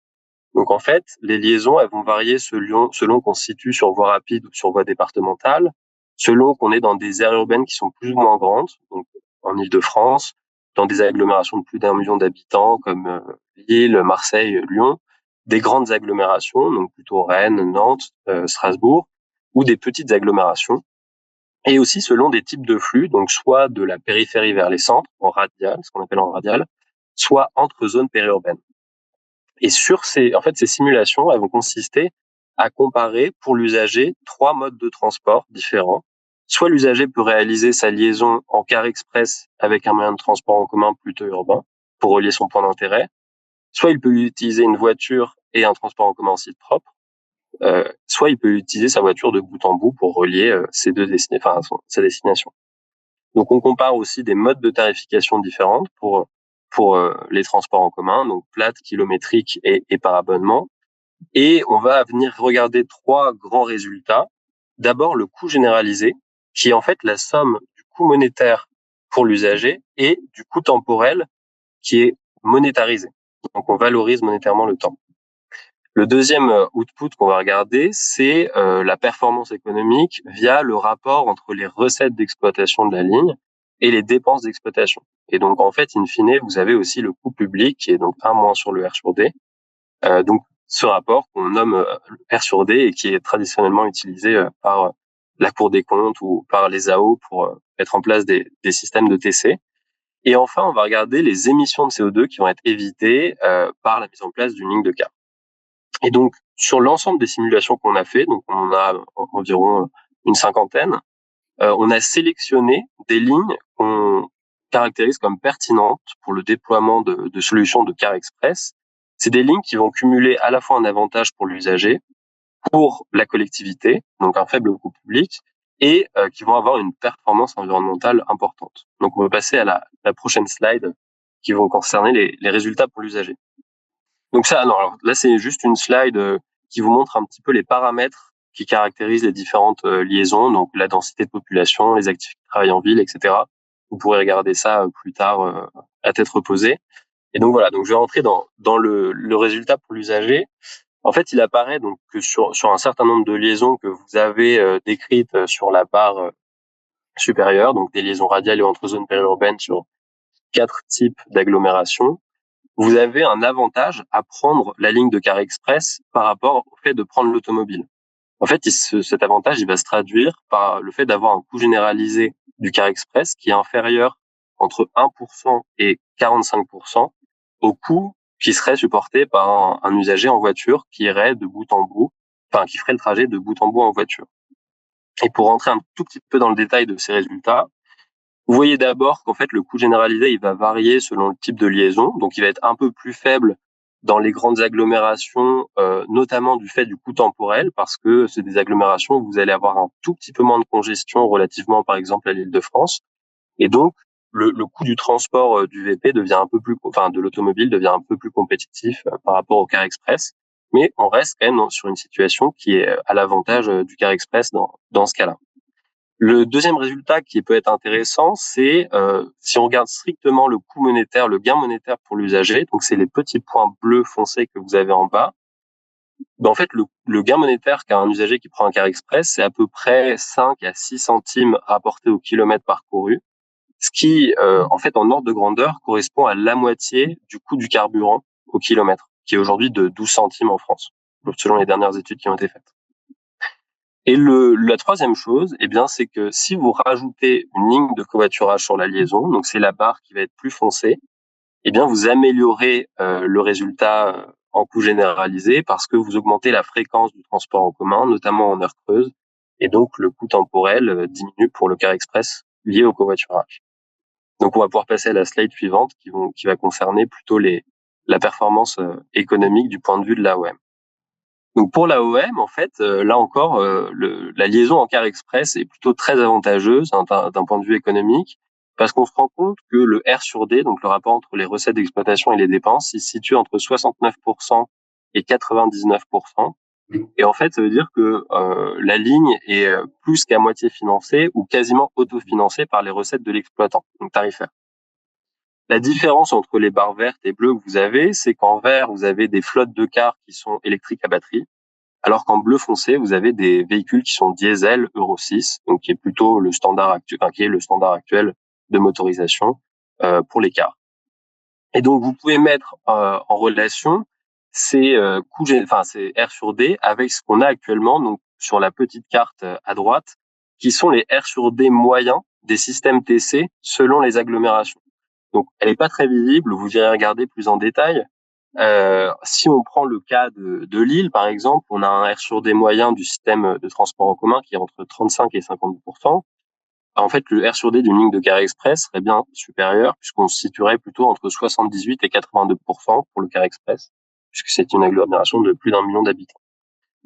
Donc, en fait, les liaisons, elles vont varier selon qu'on se situe sur voie rapide ou sur voie départementale, selon qu'on est dans des aires urbaines qui sont plus ou moins grandes, donc en Île-de-France, dans des agglomérations de plus d'1 million d'habitants comme Lille, Marseille, Lyon, des grandes agglomérations, donc plutôt Rennes, Nantes, Strasbourg, ou des petites agglomérations, et aussi selon des types de flux, donc soit de la périphérie vers les centres, en radial, ce qu'on appelle en radial, soit entre zones périurbaines. Et ces simulations, elles vont consister à comparer pour l'usager 3 modes de transport différents. Soit l'usager peut réaliser sa liaison en car express avec un moyen de transport en commun plutôt urbain pour relier son point d'intérêt. Soit il peut utiliser une voiture et un transport en commun en site propre. Soit il peut utiliser sa voiture de bout en bout pour relier sa destination. Donc on compare aussi des modes de tarification différentes pour les transports en commun, donc plate, kilométrique et par abonnement. Et on va venir regarder 3 grands résultats. D'abord, le coût généralisé, qui est en fait la somme du coût monétaire pour l'usager et du coût temporel qui est monétarisé. Donc on valorise monétairement le temps. Le deuxième output qu'on va regarder, c'est la performance économique via le rapport entre les recettes d'exploitation de la ligne et les dépenses d'exploitation. Et donc, en fait, in fine, vous avez aussi le coût public qui est donc 1- sur le R sur D. Donc, ce rapport qu'on nomme R sur D et qui est traditionnellement utilisé par la Cour des comptes ou par les AO pour mettre en place des systèmes de TC. Et enfin, on va regarder les émissions de CO2 qui vont être évitées par la mise en place d'une ligne de car. Et donc, sur l'ensemble des simulations qu'on a fait, donc on a environ une cinquantaine, on a sélectionné des lignes qu'on caractérise comme pertinentes pour le déploiement de solutions de car express. C'est des lignes qui vont cumuler à la fois un avantage pour l'usager, pour la collectivité, donc un faible coût public, et qui vont avoir une performance environnementale importante. Donc, on va passer à la prochaine slide qui vont concerner les résultats pour l'usager. Donc ça, alors là, c'est juste une slide qui vous montre un petit peu les paramètres qui caractérisent les différentes liaisons, donc la densité de population, les activités de travail en ville, etc. Vous pourrez regarder ça plus tard à tête reposée. Et donc voilà, donc je vais rentrer dans le résultat pour l'usager. En fait, il apparaît donc que sur un certain nombre de liaisons que vous avez décrites sur la barre supérieure, donc des liaisons radiales et entre zones périurbaines sur 4 types d'agglomérations, vous avez un avantage à prendre la ligne de car express par rapport au fait de prendre l'automobile. En fait, cet avantage, il va se traduire par le fait d'avoir un coût généralisé du car express qui est inférieur entre 1% et 45% au coût qui serait supporté par un usager en voiture qui irait de bout en bout, enfin, qui ferait le trajet de bout en bout en voiture. Et pour rentrer un tout petit peu dans le détail de ces résultats, vous voyez d'abord qu'en fait, le coût généralisé, il va varier selon le type de liaison. Donc, il va être un peu plus faible dans les grandes agglomérations, notamment du fait du coût temporel, parce que c'est des agglomérations où vous allez avoir un tout petit peu moins de congestion relativement, par exemple, à l'Île-de-France. Et donc, le coût du transport du VP devient un peu plus, enfin, de l'automobile devient un peu plus compétitif par rapport au car express. Mais on reste quand même sur une situation qui est à l'avantage du car express dans ce cas-là. Le deuxième résultat qui peut être intéressant, c'est si on regarde strictement le coût monétaire, le gain monétaire pour l'usager, donc c'est les petits points bleus foncés que vous avez en bas. Ben en fait, le gain monétaire qu'a un usager qui prend un car express, c'est à peu près 5 à 6 centimes rapportés au kilomètre parcouru, ce qui, en fait, en ordre de grandeur, correspond à la moitié du coût du carburant au kilomètre, qui est aujourd'hui de 12 centimes en France, selon les dernières études qui ont été faites. Et la troisième chose, eh bien, c'est que si vous rajoutez une ligne de covoiturage sur la liaison, donc c'est la barre qui va être plus foncée, eh bien, vous améliorez le résultat en coût généralisé parce que vous augmentez la fréquence du transport en commun, notamment en heure creuse, et donc le coût temporel diminue pour le car express lié au covoiturage. Donc, on va pouvoir passer à la slide suivante qui va concerner plutôt la performance économique du point de vue de l'AOM. Donc pour l'AOM, en fait, là encore, la liaison en car express est plutôt très avantageuse d'un point de vue économique, parce qu'on se rend compte que le R sur D, donc le rapport entre les recettes d'exploitation et les dépenses, il se situe entre 69% et 99%. Et en fait, ça veut dire que la ligne est plus qu'à moitié financée ou quasiment autofinancée par les recettes de l'exploitant, donc tarifaire. La différence entre les barres vertes et bleues que vous avez, c'est qu'en vert, vous avez des flottes de cars qui sont électriques à batterie, alors qu'en bleu foncé, vous avez des véhicules qui sont diesel Euro 6, donc qui est plutôt le standard actuel, qui est le standard actuel de motorisation pour les cars. Et donc vous pouvez mettre en relation ces ces R sur D avec ce qu'on a actuellement, donc sur la petite carte à droite, qui sont les R sur D moyens des systèmes TC selon les agglomérations. Donc elle n'est pas très visible, vous irez regarder plus en détail. Si on prend le cas de Lille, par exemple, on a un R sur D moyen du système de transport en commun qui est entre 35 et 50%. En fait, le R sur D d'une ligne de car express serait bien supérieur puisqu'on se situerait plutôt entre 78 et 82% pour le car express, puisque c'est une agglomération de plus d'1 million d'habitants.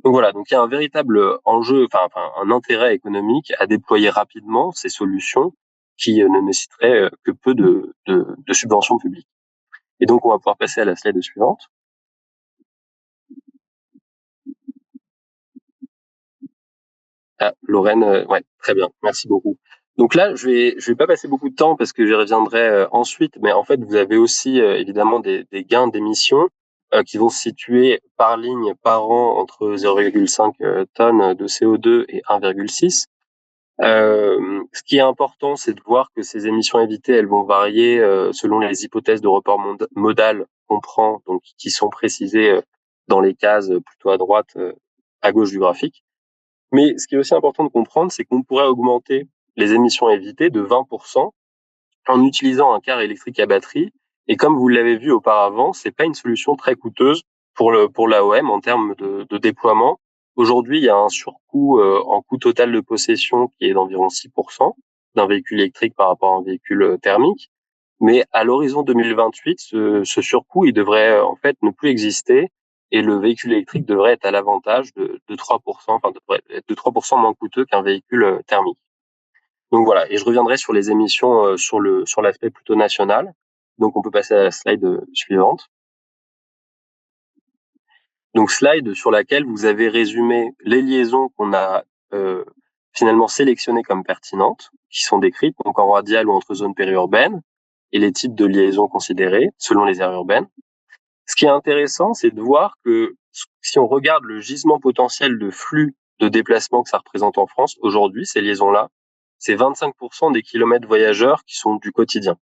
Donc voilà, donc il y a un véritable enjeu, enfin un intérêt économique à déployer rapidement ces solutions qui ne nécessiteraient que peu de subventions publiques. Et donc on va pouvoir passer à la slide suivante. Ah, Lorraine, ouais, très bien, merci beaucoup. Donc là, je vais pas passer beaucoup de temps parce que j'y reviendrai ensuite, mais en fait, vous avez aussi évidemment des gains d'émissions qui vont se situer par ligne par an entre 0,5 tonnes de CO2 et 1,6. Ce qui est important, c'est de voir que ces émissions évitées, elles vont varier selon les hypothèses de report modal qu'on prend, donc qui sont précisées dans les cases plutôt à droite, à gauche du graphique. Mais ce qui est aussi important de comprendre, c'est qu'on pourrait augmenter les émissions évitées de 20% en utilisant un car électrique à batterie. Et comme vous l'avez vu auparavant, c'est pas une solution très coûteuse pour l'AOM en termes de déploiement. Aujourd'hui, il y a un surcoût en coût total de possession qui est d'environ 6% d'un véhicule électrique par rapport à un véhicule thermique. Mais à l'horizon 2028, ce surcoût, il devrait en fait ne plus exister et le véhicule électrique devrait être à l'avantage de 3%, enfin devrait être de 3% moins coûteux qu'un véhicule thermique. Donc voilà, et je reviendrai sur les émissions sur l'aspect plutôt national. Donc on peut passer à la slide suivante. Donc slide sur laquelle vous avez résumé les liaisons qu'on a finalement sélectionnées comme pertinentes, qui sont décrites donc en radial ou entre zones périurbaines, et les types de liaisons considérées selon les aires urbaines. Ce qui est intéressant, c'est de voir que si on regarde le gisement potentiel de flux de déplacement que ça représente en France, aujourd'hui, ces liaisons-là, c'est 25% des kilomètres voyageurs qui sont du quotidien.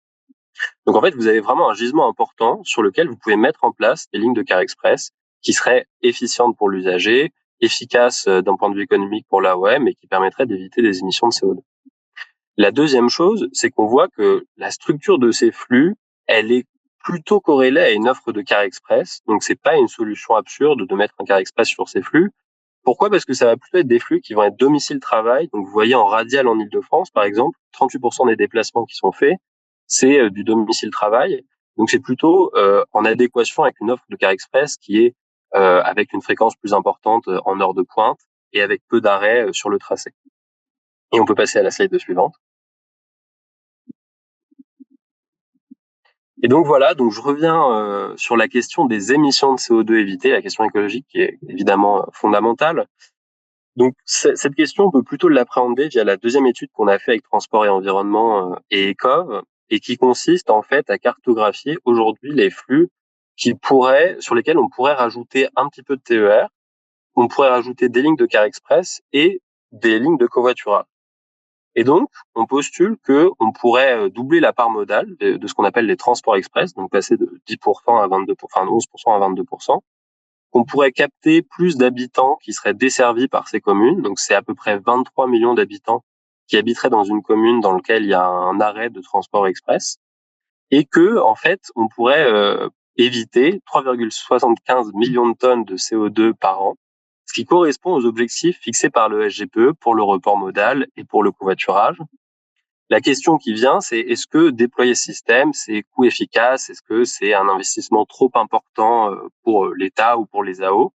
Donc en fait, vous avez vraiment un gisement important sur lequel vous pouvez mettre en place des lignes de car express qui seraient efficientes pour l'usager, efficaces d'un point de vue économique pour l'AOM et qui permettraient d'éviter des émissions de CO2. La deuxième chose, c'est qu'on voit que la structure de ces flux, elle est plutôt corrélée à une offre de car express. Donc c'est pas une solution absurde de mettre un car express sur ces flux. Pourquoi? Parce que ça va plutôt être des flux qui vont être domicile-travail. Donc vous voyez en radial en Ile-de-France, par exemple, 38% des déplacements qui sont faits, c'est du domicile-travail. Donc c'est plutôt en adéquation avec une offre de car express qui est avec une fréquence plus importante en heure de pointe et avec peu d'arrêts sur le tracé. Et on peut passer à la slide suivante. Et donc voilà, donc je reviens sur la question des émissions de CO2 évitées, la question écologique qui est évidemment fondamentale. Donc cette question, on peut plutôt l'appréhender via la deuxième étude qu'on a fait avec Transport et Environnement et ECOV, et qui consiste en fait à cartographier aujourd'hui les flux sur lesquels on pourrait rajouter un petit peu de TER, on pourrait rajouter des lignes de car express et des lignes de covoiturage. Et donc, on postule que on pourrait doubler la part modale de ce qu'on appelle les transports express, donc passer de 10% à 22%, enfin 11% à 22%, qu'on pourrait capter plus d'habitants qui seraient desservis par ces communes. Donc, c'est à peu près 23 millions d'habitants qui habiteraient dans une commune dans laquelle il y a un arrêt de transport express. Et que, en fait, on pourrait éviter 3,75 millions de tonnes de CO2 par an, ce qui correspond aux objectifs fixés par le SGPE pour le report modal et pour le covoiturage. La question qui vient, c'est est-ce que déployer ce système, c'est coût efficace? Est-ce que c'est un investissement trop important pour l'État ou pour les AO?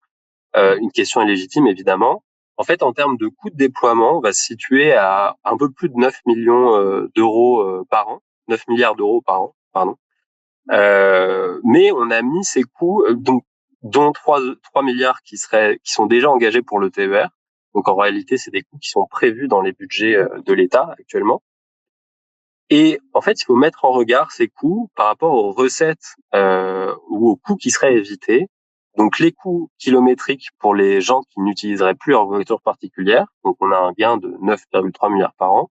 Une question est légitime, évidemment. En fait, en termes de coût de déploiement, on va se situer à un peu plus de 9 millions d'euros par an, 9 milliards d'euros par an, pardon. Mais on a mis ces coûts, dont 3 milliards qui sont déjà engagés pour le TER. Donc en réalité, c'est des coûts qui sont prévus dans les budgets de l'État actuellement. Et en fait, il faut mettre en regard ces coûts par rapport aux recettes ou aux coûts qui seraient évités. Donc les coûts kilométriques pour les gens qui n'utiliseraient plus leur voiture particulière. Donc on a un gain de 9,3 milliards par an.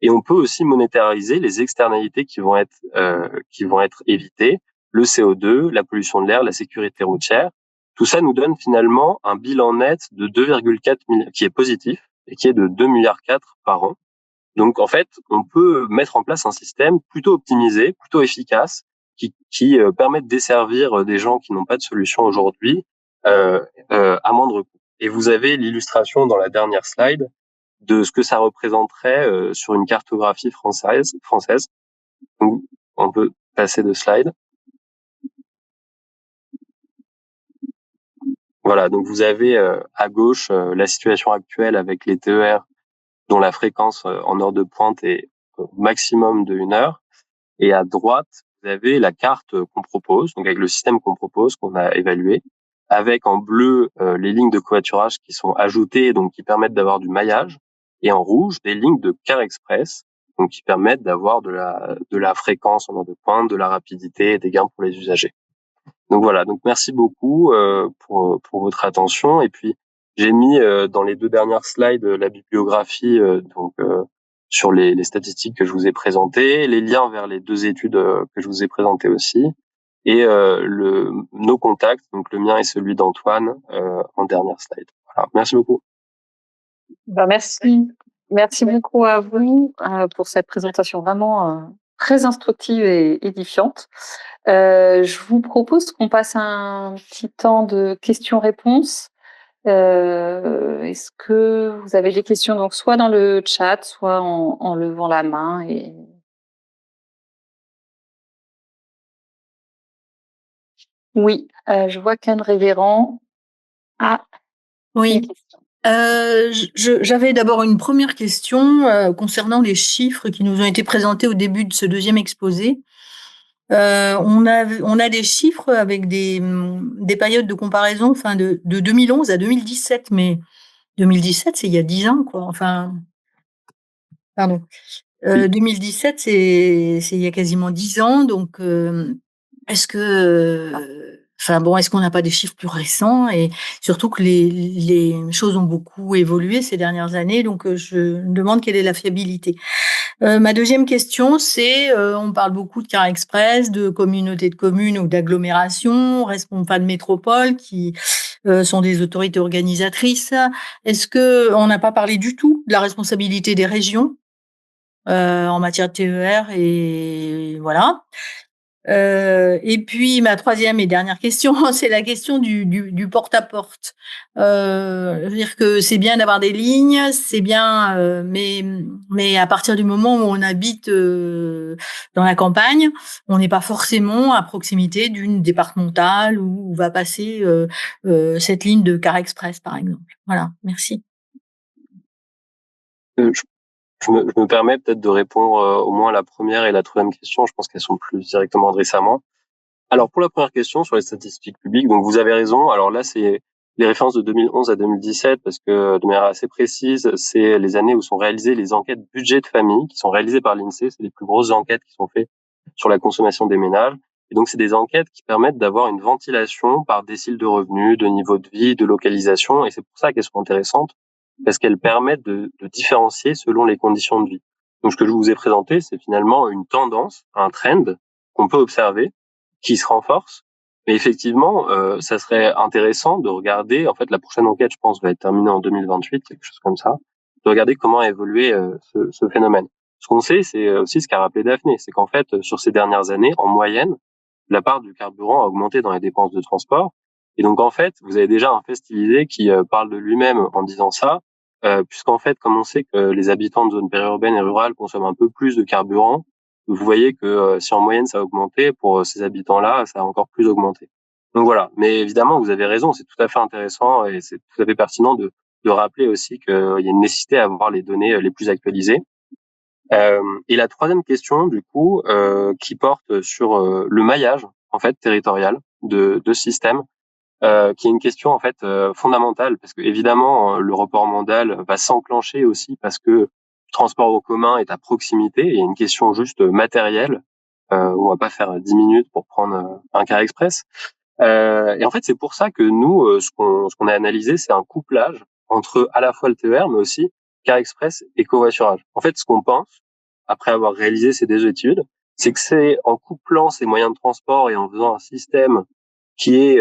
Et on peut aussi monétariser les externalités qui vont être évitées, le CO2, la pollution de l'air, la sécurité routière. Tout ça nous donne finalement un bilan net de 2,4 milliards qui est positif et qui est de 2,4 milliards par an. Donc en fait, on peut mettre en place un système plutôt optimisé, plutôt efficace, qui permet de desservir des gens qui n'ont pas de solution aujourd'hui à moindre coût. Et vous avez l'illustration dans la dernière slide de ce que ça représenterait sur une cartographie française. Donc, on peut passer de slide. Voilà, donc vous avez à gauche la situation actuelle avec les TER dont la fréquence en heure de pointe est au maximum de 1 heure. Et à droite, vous avez la carte qu'on propose, donc avec le système qu'on propose, qu'on a évalué, avec en bleu les lignes de covoiturage qui sont ajoutées, donc qui permettent d'avoir du maillage, et en rouge des lignes de car express, donc qui permettent d'avoir de la fréquence en heure de pointe, de la rapidité et des gains pour les usagers. Donc voilà, donc merci beaucoup pour votre attention. Et puis j'ai mis dans les 2 dernières slides la bibliographie sur les statistiques que je vous ai présentées, les liens vers les 2 études que je vous ai présentées aussi, et nos contacts, donc le mien et celui d'Antoine en dernière slide. Voilà, merci beaucoup. Merci beaucoup à vous pour cette présentation vraiment très instructive et édifiante. Je vous propose qu'on passe un petit temps de questions-réponses. Est-ce que vous avez des questions, donc soit dans le chat, soit en levant la main Oui, je vois qu'Anne Révérend a Oui. une question. J'avais d'abord une première question concernant les chiffres qui nous ont été présentés au début de ce deuxième exposé. On a des chiffres avec des périodes de comparaison, enfin de 2011 à 2017, mais 2017 c'est il y a 10 ans quoi. Enfin, pardon. 2017 c'est il y a quasiment 10 ans, donc est-ce que est-ce qu'on n'a pas des chiffres plus récents, et surtout que les choses ont beaucoup évolué ces dernières années, donc je me demande quelle est la fiabilité. Ma deuxième question, c'est, on parle beaucoup de Car Express, de communautés de communes ou d'agglomérations, pas de métropole qui sont des autorités organisatrices. Est-ce que on n'a pas parlé du tout de la responsabilité des régions en matière de TER et voilà. Et puis ma troisième et dernière question, c'est la question du porte-à-porte. Je veux dire que c'est bien d'avoir des lignes, c'est bien, mais à partir du moment où on habite dans la campagne, on n'est pas forcément à proximité d'une départementale où va passer cette ligne de Car Express, par exemple. Voilà, merci. Je me permets peut-être de répondre au moins à la première et la troisième question. Je pense qu'elles sont plus directement adressées à moi. Alors, pour la première question sur les statistiques publiques, donc vous avez raison. Alors là, c'est les références de 2011 à 2017 parce que de manière assez précise, c'est les années où sont réalisées les enquêtes budget de famille qui sont réalisées par l'INSEE. C'est les plus grosses enquêtes qui sont faites sur la consommation des ménages. Et donc, c'est des enquêtes qui permettent d'avoir une ventilation par décile de revenus, de niveau de vie, de localisation. Et c'est pour ça qu'elles sont intéressantes parce qu'elles permettent de différencier selon les conditions de vie. Donc, ce que je vous ai présenté, c'est finalement une tendance, un trend qu'on peut observer qui se renforce. Mais effectivement, ça serait intéressant de regarder, en fait, la prochaine enquête, je pense, va être terminée en 2028, quelque chose comme ça, de regarder comment a évolué ce phénomène. Ce qu'on sait, c'est aussi ce qu'a rappelé Daphné, c'est qu'en fait, sur ces dernières années, en moyenne, la part du carburant a augmenté dans les dépenses de transport. Et donc, en fait, vous avez déjà un fait stylisé qui parle de lui-même en disant ça, puisqu'en fait, comme on sait que les habitants de zones périurbaines et rurales consomment un peu plus de carburant, vous voyez que si en moyenne ça a augmenté, pour ces habitants-là, ça a encore plus augmenté. Donc voilà. Mais évidemment, vous avez raison, c'est tout à fait intéressant et c'est tout à fait pertinent de rappeler aussi qu'il y a une nécessité à avoir les données les plus actualisées. Et la troisième question, du coup, qui porte sur le maillage en fait territorial de ce système, qui est une question en fait fondamentale parce que évidemment le report modal va s'enclencher aussi parce que le transport en commun est à proximité. Il y a une question juste matérielle. On va pas faire 10 minutes pour prendre un Car Express. Et en fait, c'est pour ça que nous, ce qu'on a analysé, c'est un couplage entre à la fois le TER, mais aussi Car Express et covoiturage. En fait, ce qu'on pense, après avoir réalisé ces deux études, c'est que c'est en couplant ces moyens de transport et en faisant un système qui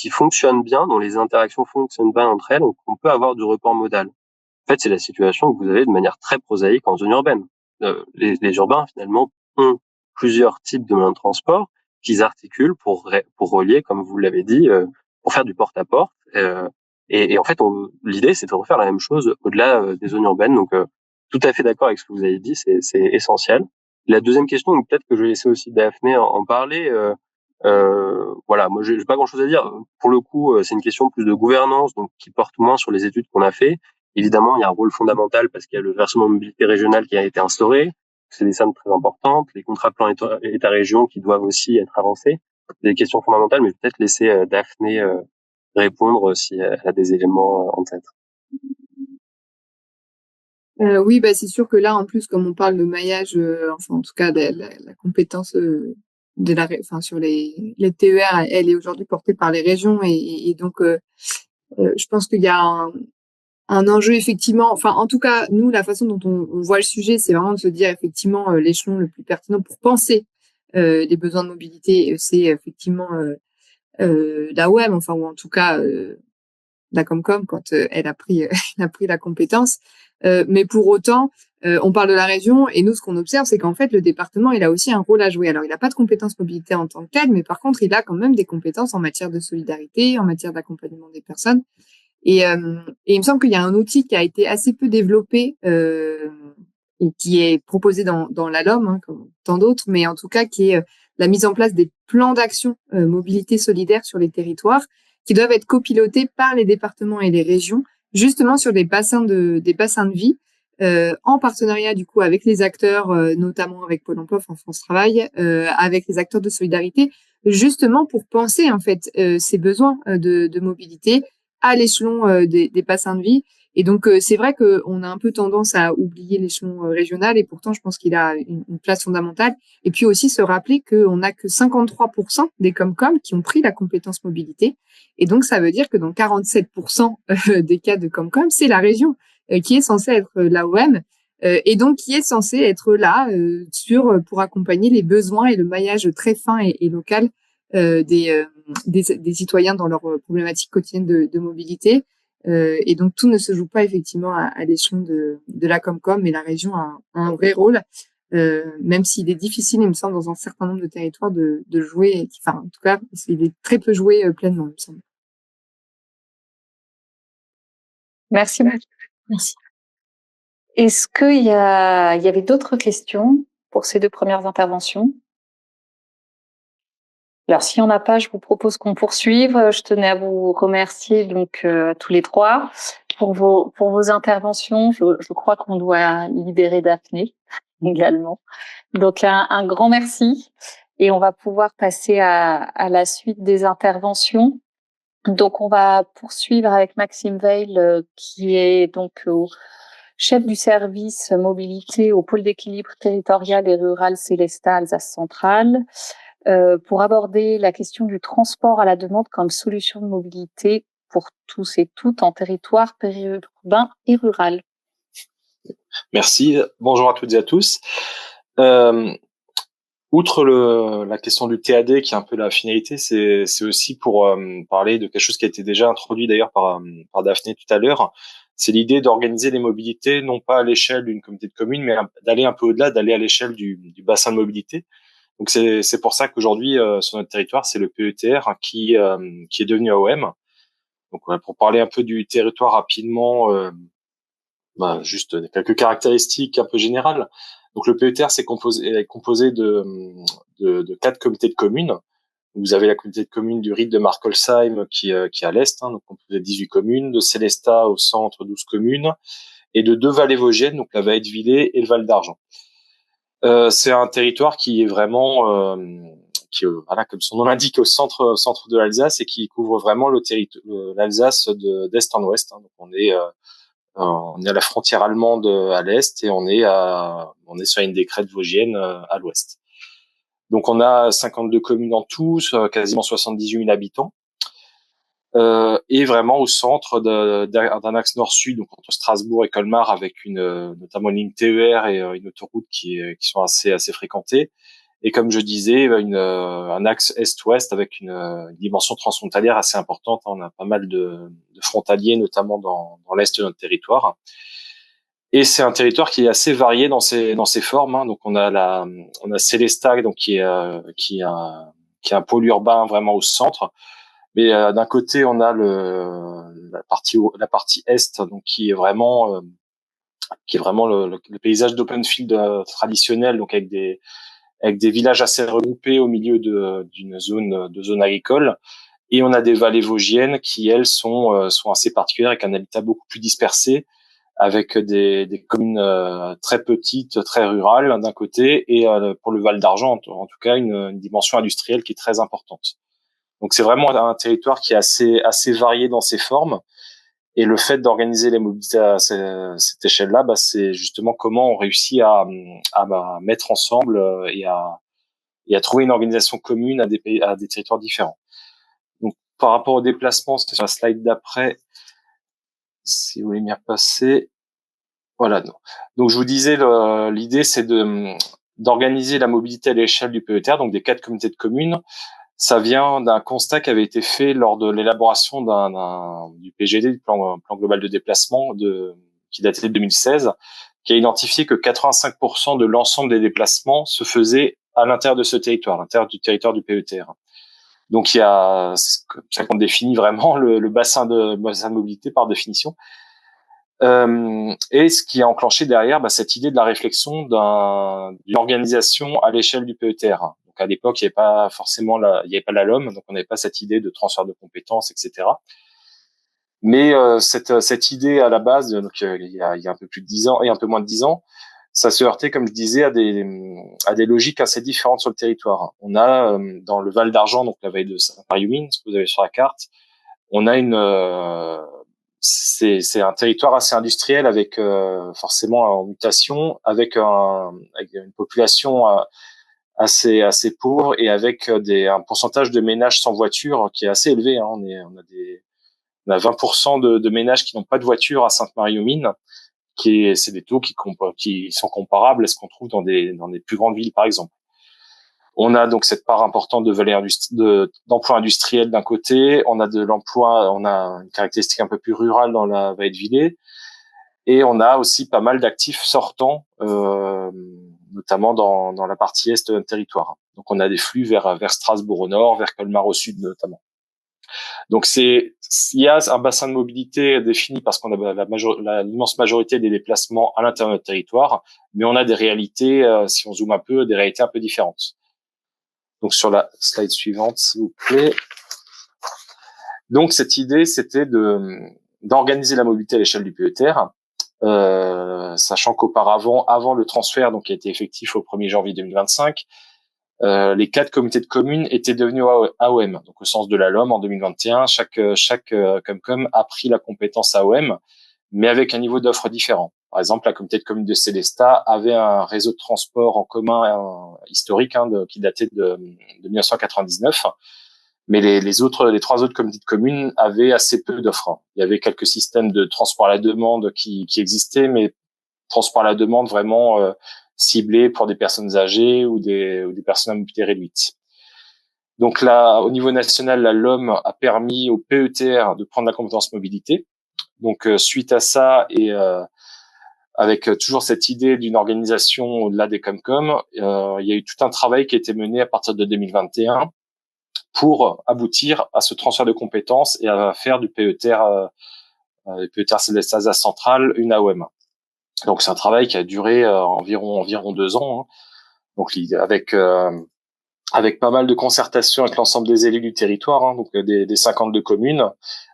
fonctionne bien, dont les interactions fonctionnent bien entre elles, on peut avoir du report modal. En fait, c'est la situation que vous avez de manière très prosaïque en zone urbaine. Les urbains, finalement, ont plusieurs types de moyens de transport qu'ils articulent pour relier, comme vous l'avez dit, pour faire du porte-à-porte. Et en fait, l'idée, c'est de refaire la même chose au-delà des zones urbaines. Donc, tout à fait d'accord avec ce que vous avez dit, c'est essentiel. La deuxième question, donc peut-être que je vais laisser aussi Daphné en parler. Voilà, moi j'ai pas grand-chose à dire. Pour le coup, c'est une question plus de gouvernance, donc qui porte moins sur les études qu'on a fait. Évidemment, il y a un rôle fondamental parce qu'il y a le versement de mobilité régionale qui a été instauré. C'est des sommes très importantes. Les contrats plan État-région qui doivent aussi être avancés. C'est des questions fondamentales, mais je vais peut-être laisser Daphné répondre si elle a des éléments en tête. Oui, bah c'est sûr que là, en plus, comme on parle de maillage, enfin en tout cas la compétence sur les TER, elle est aujourd'hui portée par les régions et donc je pense qu'il y a un enjeu effectivement. Enfin, en tout cas, nous, la façon dont on voit le sujet, c'est vraiment de se dire effectivement l'échelon le plus pertinent pour penser les besoins de mobilité, c'est effectivement la WEM, enfin ou en tout cas la Comcom quand elle a pris la compétence. Mais pour autant, on parle de la région et nous, ce qu'on observe, c'est qu'en fait, le département, il a aussi un rôle à jouer. Alors, il n'a pas de compétences mobilité en tant que tel, mais par contre, il a quand même des compétences en matière de solidarité, en matière d'accompagnement des personnes. Et il me semble qu'il y a un outil qui a été assez peu développé et qui est proposé dans la LOM, hein, comme tant d'autres, mais en tout cas qui est la mise en place des plans d'action mobilité solidaire sur les territoires qui doivent être copilotés par les départements et les régions, justement sur des bassins de vie, en partenariat du coup avec les acteurs, notamment avec Pôle Emploi, France Travail, avec les acteurs de solidarité, justement pour penser en fait ces besoins de mobilité à l'échelon des bassins de vie. Et donc c'est vrai qu'on a un peu tendance à oublier l'échelon régional et pourtant je pense qu'il a une place fondamentale. Et puis aussi se rappeler qu'on n'a que 53% des Comcom qui ont pris la compétence mobilité. Et donc ça veut dire que dans 47% des cas de Comcom, c'est la région qui est censée être l'AOM. et donc qui est censé être là pour accompagner les besoins et le maillage très fin et local des citoyens dans leurs problématiques quotidiennes de mobilité. Et donc tout ne se joue pas effectivement à l'échelon de la Comcom, mais la région a un vrai rôle, même s'il est difficile, il me semble, dans un certain nombre de territoires de jouer, enfin en tout cas, il est très peu joué pleinement, il me semble. Merci beaucoup. Merci. Est-ce qu'il y avait d'autres questions pour ces 2 premières interventions? Alors, s'il n'y en a pas, je vous propose qu'on poursuive. Je tenais à vous remercier donc tous les 3 pour vos interventions. Je crois qu'on doit libérer Daphné également. Donc, un grand merci. Et on va pouvoir passer à la suite des interventions. Donc, on va poursuivre avec Maxime Veil, qui est donc chef du service mobilité au pôle d'équilibre territorial et rural Célestat Alsace Centrale, pour aborder la question du transport à la demande comme solution de mobilité pour tous et toutes en territoire périurbain et rural. Merci. Bonjour à toutes et à tous. Outre la question du TAD, qui est un peu la finalité, c'est aussi pour parler de quelque chose qui a été déjà introduit d'ailleurs par Daphné tout à l'heure. C'est l'idée d'organiser les mobilités, non pas à l'échelle d'une communauté de communes, mais d'aller un peu au-delà, d'aller à l'échelle du bassin de mobilité. Donc c'est pour ça qu'aujourd'hui sur notre territoire, c'est le PETR qui est devenu AOM. Donc voilà, pour parler un peu du territoire rapidement, juste quelques caractéristiques un peu générales. Donc le PETR est composé de 4 comités de communes. Vous avez la communauté de communes du Ried de Markolsheim qui est à l'est, donc composé de 18 communes, de Célestat au centre 12 communes, et de 2 vallées vosgiennes, donc la vallée de Villers et le Val d'Argent. C'est un territoire qui est vraiment voilà, comme son nom l'indique, au centre de l'Alsace, et qui couvre vraiment l'Alsace d'est en ouest. Donc on est à la frontière allemande à l'est, et on est sur une des crêtes vosgiennes à l'ouest. Donc on a 52 communes en tout, quasiment 78 000 habitants, et vraiment au centre d'un axe nord-sud, donc entre Strasbourg et Colmar, avec notamment une ligne TER et une autoroute qui sont assez fréquentées. Et comme je disais, un axe est-ouest avec une dimension transfrontalière assez importante. On a pas mal de frontaliers, notamment dans l'est de notre territoire. Et c'est un territoire qui est assez varié dans ses formes. Donc on a Célestat, donc qui est un pôle urbain vraiment au centre. Mais d'un côté, on a la partie est, donc qui est vraiment le paysage d'open field traditionnel, donc avec des villages assez regroupés au milieu d'une zone agricole. Et on a des vallées vosgiennes qui, elles, sont assez particulières, avec un habitat beaucoup plus dispersé, avec des communes très petites, très rurales d'un côté, et pour le Val d'Argent, en tout cas, une dimension industrielle qui est très importante. Donc c'est vraiment un territoire qui est assez varié dans ses formes. Et le fait d'organiser les mobilités à cette échelle-là, c'est justement comment on réussit à mettre ensemble et à trouver une organisation commune à des territoires différents. Donc par rapport au déplacement, c'est sur la slide d'après, si vous voulez m'y repasser. Voilà. Donc je vous disais, l'idée c'est d'organiser la mobilité à l'échelle du PETR, donc des 4 communautés de communes. Ça vient d'un constat qui avait été fait lors de l'élaboration du PGD, du plan global de déplacement, qui datait de 2016, qui a identifié que 85% de l'ensemble des déplacements se faisaient à l'intérieur de ce territoire, à l'intérieur du territoire du PETR. Donc il y a, c'est comme ça qu'on définit vraiment le bassin de mobilité par définition. Et ce qui a enclenché derrière cette idée de la réflexion d'une organisation à l'échelle du PETR. Donc à l'époque, il n'y avait pas forcément il n'y avait pas la LOM, donc on n'avait pas cette idée de transfert de compétences, etc. Mais cette idée à la base, donc il y a un peu plus de 10 ans et un peu moins de 10 ans, ça se heurtait, comme je disais, à des logiques assez différentes sur le territoire. On a dans le Val d'Argent, donc la vallée de Saint-Marie-aux-Mines, ce que vous avez sur la carte, on a c'est un territoire assez industriel, avec forcément en mutation, avec une population assez pauvre, et avec un pourcentage de ménages sans voiture qui est assez élevé. On a 20% de ménages qui n'ont pas de voiture à Sainte-Marie-aux-Mines, c'est des taux qui sont comparables à ce qu'on trouve dans des plus grandes villes, par exemple. On a donc cette part importante d'emploi industriel d'un côté, on a de l'emploi, on a une caractéristique un peu plus rurale dans la vallée de Villers, et on a aussi pas mal d'actifs sortants, notamment dans la partie est de notre territoire. Donc on a des flux vers Strasbourg au nord, vers Colmar au sud notamment. Donc il y a un bassin de mobilité défini parce qu'on a l'immense majorité des déplacements à l'intérieur de notre territoire, mais on a des réalités, si on zoome un peu, des réalités un peu différentes. Donc sur la slide suivante, s'il vous plaît. Donc cette idée, c'était d'organiser la mobilité à l'échelle du PETR, sachant qu'auparavant, avant le transfert, donc qui a été effectif au 1er janvier 2025, les 4 comités de communes étaient devenus AOM. Donc au sens de la LOM en 2021, chaque Comcom a pris la compétence AOM, mais avec un niveau d'offre différent. Par exemple, la communauté de communes de Célestat avait un réseau de transport en commun historique qui datait de 1999, mais les 3 autres communautés de communes avaient assez peu d'offres. Il y avait quelques systèmes de transport à la demande qui existaient, mais transport à la demande vraiment ciblés pour des personnes âgées ou des personnes à mobilité réduite. Donc là, au niveau national, la LOM a permis au PETR de prendre la compétence mobilité. Donc suite à ça et avec toujours cette idée d'une organisation au-delà des Comcom, il y a eu tout un travail qui a été mené à partir de 2021 pour aboutir à ce transfert de compétences et à faire du PETR Célestat Centrale une AOM. Donc c'est un travail qui a duré environ 2 ans. Donc avec pas mal de concertations avec l'ensemble des élus du territoire, donc des 52 communes,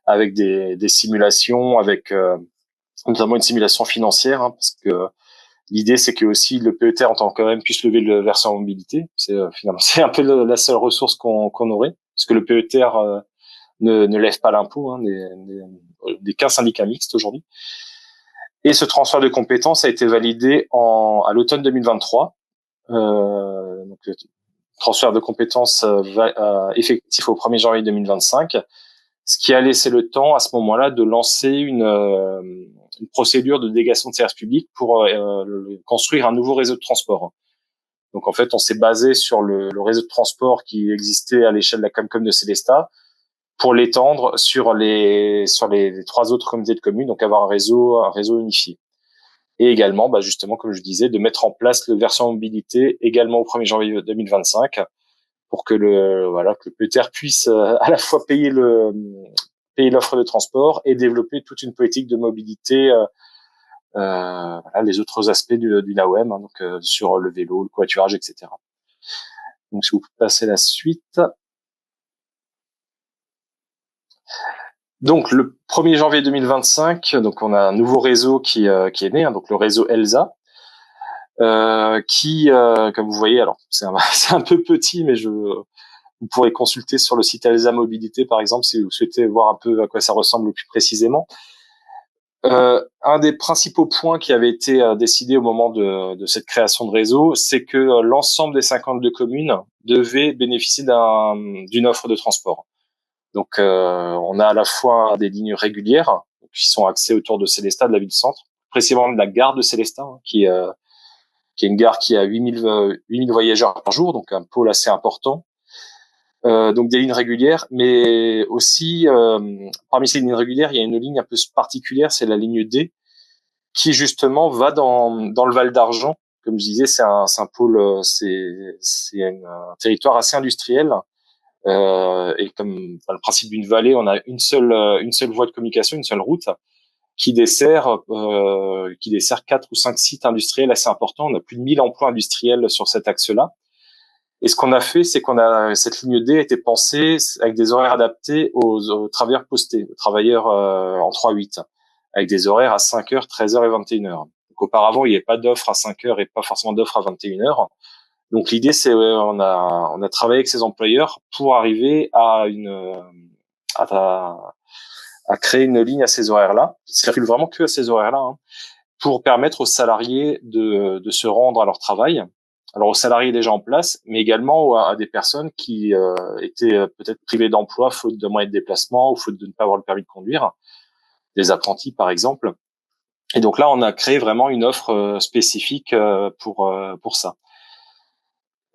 avec des simulations, avec notamment une simulation financière, parce que l'idée c'est que aussi le PETR en tant que même puisse lever le versant mobilité. C'est finalement c'est un peu la seule ressource qu'on aurait, parce que le PETR ne lève pas l'impôt des 15 syndicats mixtes aujourd'hui. Et ce transfert de compétences a été validé à l'automne 2023. Donc le transfert de compétences effectif au 1er janvier 2025, ce qui a laissé le temps à ce moment-là de lancer une procédure de délégation de service public pour construire un nouveau réseau de transport. Donc en fait, on s'est basé sur le réseau de transport qui existait à l'échelle de la Comcom de Célestat pour l'étendre sur les 3 autres comités de communes, donc avoir un réseau unifié. Et également, justement, comme je disais, de mettre en place le versant mobilité également au 1er janvier 2025 pour que le PETR puisse à la fois payer l'offre de transport et développer toute une politique de mobilité, les autres aspects d'une AOM, donc sur le vélo, le covoiturage, etc. Donc, si vous passez la suite. Donc, le 1er janvier 2025, donc on a un nouveau réseau qui est né, donc le réseau ELSA, qui, comme vous voyez, alors c'est un peu petit, mais vous pourrez consulter sur le site ELSA Mobilité, par exemple, si vous souhaitez voir un peu à quoi ça ressemble plus précisément. Un des principaux points qui avait été décidé au moment de cette création de réseau, c'est que l'ensemble des 52 communes devaient bénéficier d'une offre de transport. Donc, on a à la fois des lignes régulières qui sont axées autour de Célestat, de la ville-centre, précisément de la gare de Célestat, qui est une gare qui a 8000 voyageurs par jour, donc un pôle assez important. Donc des lignes régulières, mais aussi parmi ces lignes régulières, il y a une ligne un peu particulière, c'est la ligne D, qui justement va dans le Val d'Argent. Comme je disais, c'est un pôle, c'est un territoire assez industriel. Et comme le principe d'une vallée, on a une seule voie de communication, une seule route qui dessert 4 ou 5 sites industriels assez importants. On a plus de 1000 emplois industriels sur cet axe-là. Et ce qu'on a fait, c'est cette ligne D a été pensée avec des horaires adaptés aux travailleurs postés, aux travailleurs en 3-8, avec des horaires à 5h, 13h et 21h. Donc auparavant, il n'y avait pas d'offre à 5h et pas forcément d'offre à 21h. Donc l'idée, c'est on a travaillé avec ces employeurs pour arriver à créer une ligne à ces horaires-là, qui circule vraiment que à ces horaires-là, pour permettre aux salariés de se rendre à leur travail. Alors aux salariés déjà en place, mais également à des personnes qui étaient peut-être privées d'emploi faute de moyens de déplacement ou faute de ne pas avoir le permis de conduire, des apprentis par exemple. Et donc là, on a créé vraiment une offre spécifique pour ça.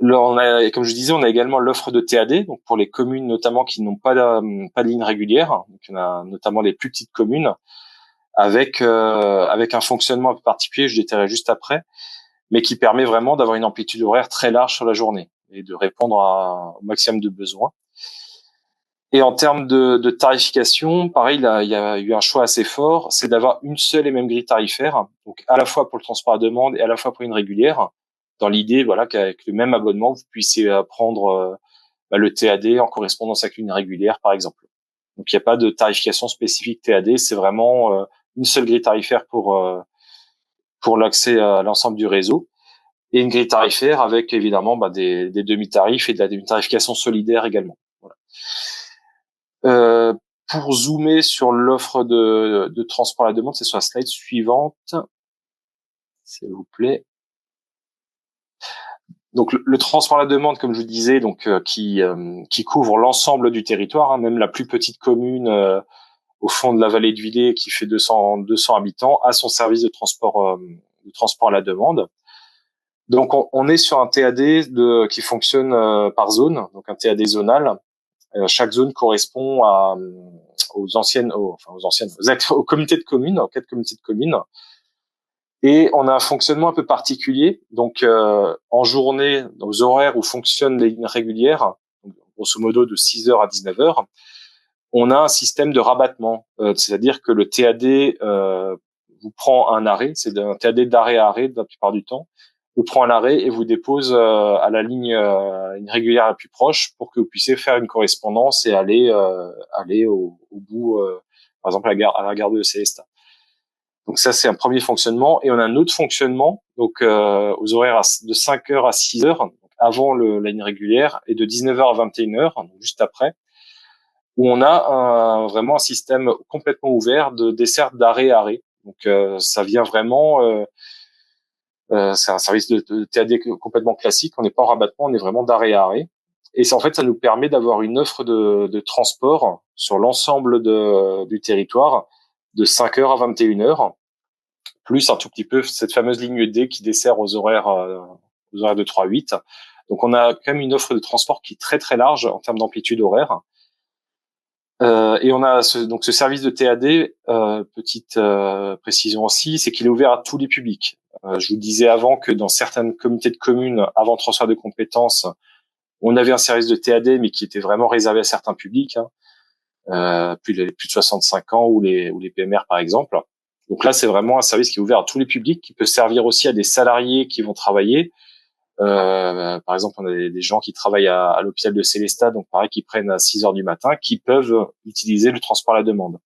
Là, comme je disais, on a également l'offre de TAD, donc pour les communes notamment qui n'ont pas de ligne régulière. Donc on a notamment les plus petites communes avec un fonctionnement un peu particulier, je détaillerai juste après, mais qui permet vraiment d'avoir une amplitude horaire très large sur la journée et de répondre au maximum de besoins. Et en termes de tarification, pareil, là, il y a eu un choix assez fort, c'est d'avoir une seule et même grille tarifaire, donc à la fois pour le transport à demande et à la fois pour une régulière, dans l'idée, voilà, qu'avec le même abonnement, vous puissiez prendre le TAD en correspondance avec une régulière, par exemple. Donc il n'y a pas de tarification spécifique TAD, c'est vraiment une seule grille tarifaire pour l'accès à l'ensemble du réseau, et une grille tarifaire avec évidemment des demi-tarifs et une tarification solidaire également. Voilà. Pour zoomer sur l'offre de transport à la demande, c'est sur la slide suivante, s'il vous plaît. Donc le transport à la demande, comme je vous disais, donc qui couvre l'ensemble du territoire, hein, même la plus petite commune au fond de la vallée de Villers qui fait 200 habitants a son service de transport à la demande. Donc on est sur un TAD qui fonctionne par zone, donc un TAD zonal. Chaque zone correspond aux comités de communes, aux 4 comités de communes. Et on a un fonctionnement un peu particulier. Donc, en journée, aux horaires où fonctionnent les lignes régulières, grosso modo de 6h à 19h, on a un système de rabattement. C'est-à-dire que le TAD vous prend un arrêt, c'est un TAD d'arrêt à arrêt la plupart du temps, vous prend un arrêt et vous dépose à la ligne une régulière la plus proche pour que vous puissiez faire une correspondance et aller au bout, par exemple à la gare de Célestat. Donc ça, c'est un premier fonctionnement. Et on a un autre fonctionnement, donc aux horaires de 5h à 6h, donc avant la ligne régulière, et de 19h à 21h, donc juste après, où on a vraiment un système complètement ouvert de dessert d'arrêt à arrêt. Donc ça vient vraiment... c'est un service de TAD complètement classique. On n'est pas en rabattement, on est vraiment d'arrêt à arrêt. Et ça, en fait, ça nous permet d'avoir une offre de transport sur l'ensemble du territoire de 5h à 21h, plus un tout petit peu cette fameuse ligne D qui dessert aux horaires de 3-8. Donc, on a quand même une offre de transport qui est très, très large en termes d'amplitude horaire. Et on a ce service de TAD, petite précision aussi, c'est qu'il est ouvert à tous les publics. Je vous disais avant que dans certaines comités de communes, avant le transfert de compétences, on avait un service de TAD, mais qui était vraiment réservé à certains publics, plus de 65 ans ou les PMR par exemple. Donc là, c'est vraiment un service qui est ouvert à tous les publics, qui peut servir aussi à des salariés qui vont travailler. Par exemple, on a des gens qui travaillent à l'hôpital de Célestat, donc pareil, qui prennent à 6h du matin, qui peuvent utiliser le transport à la demande.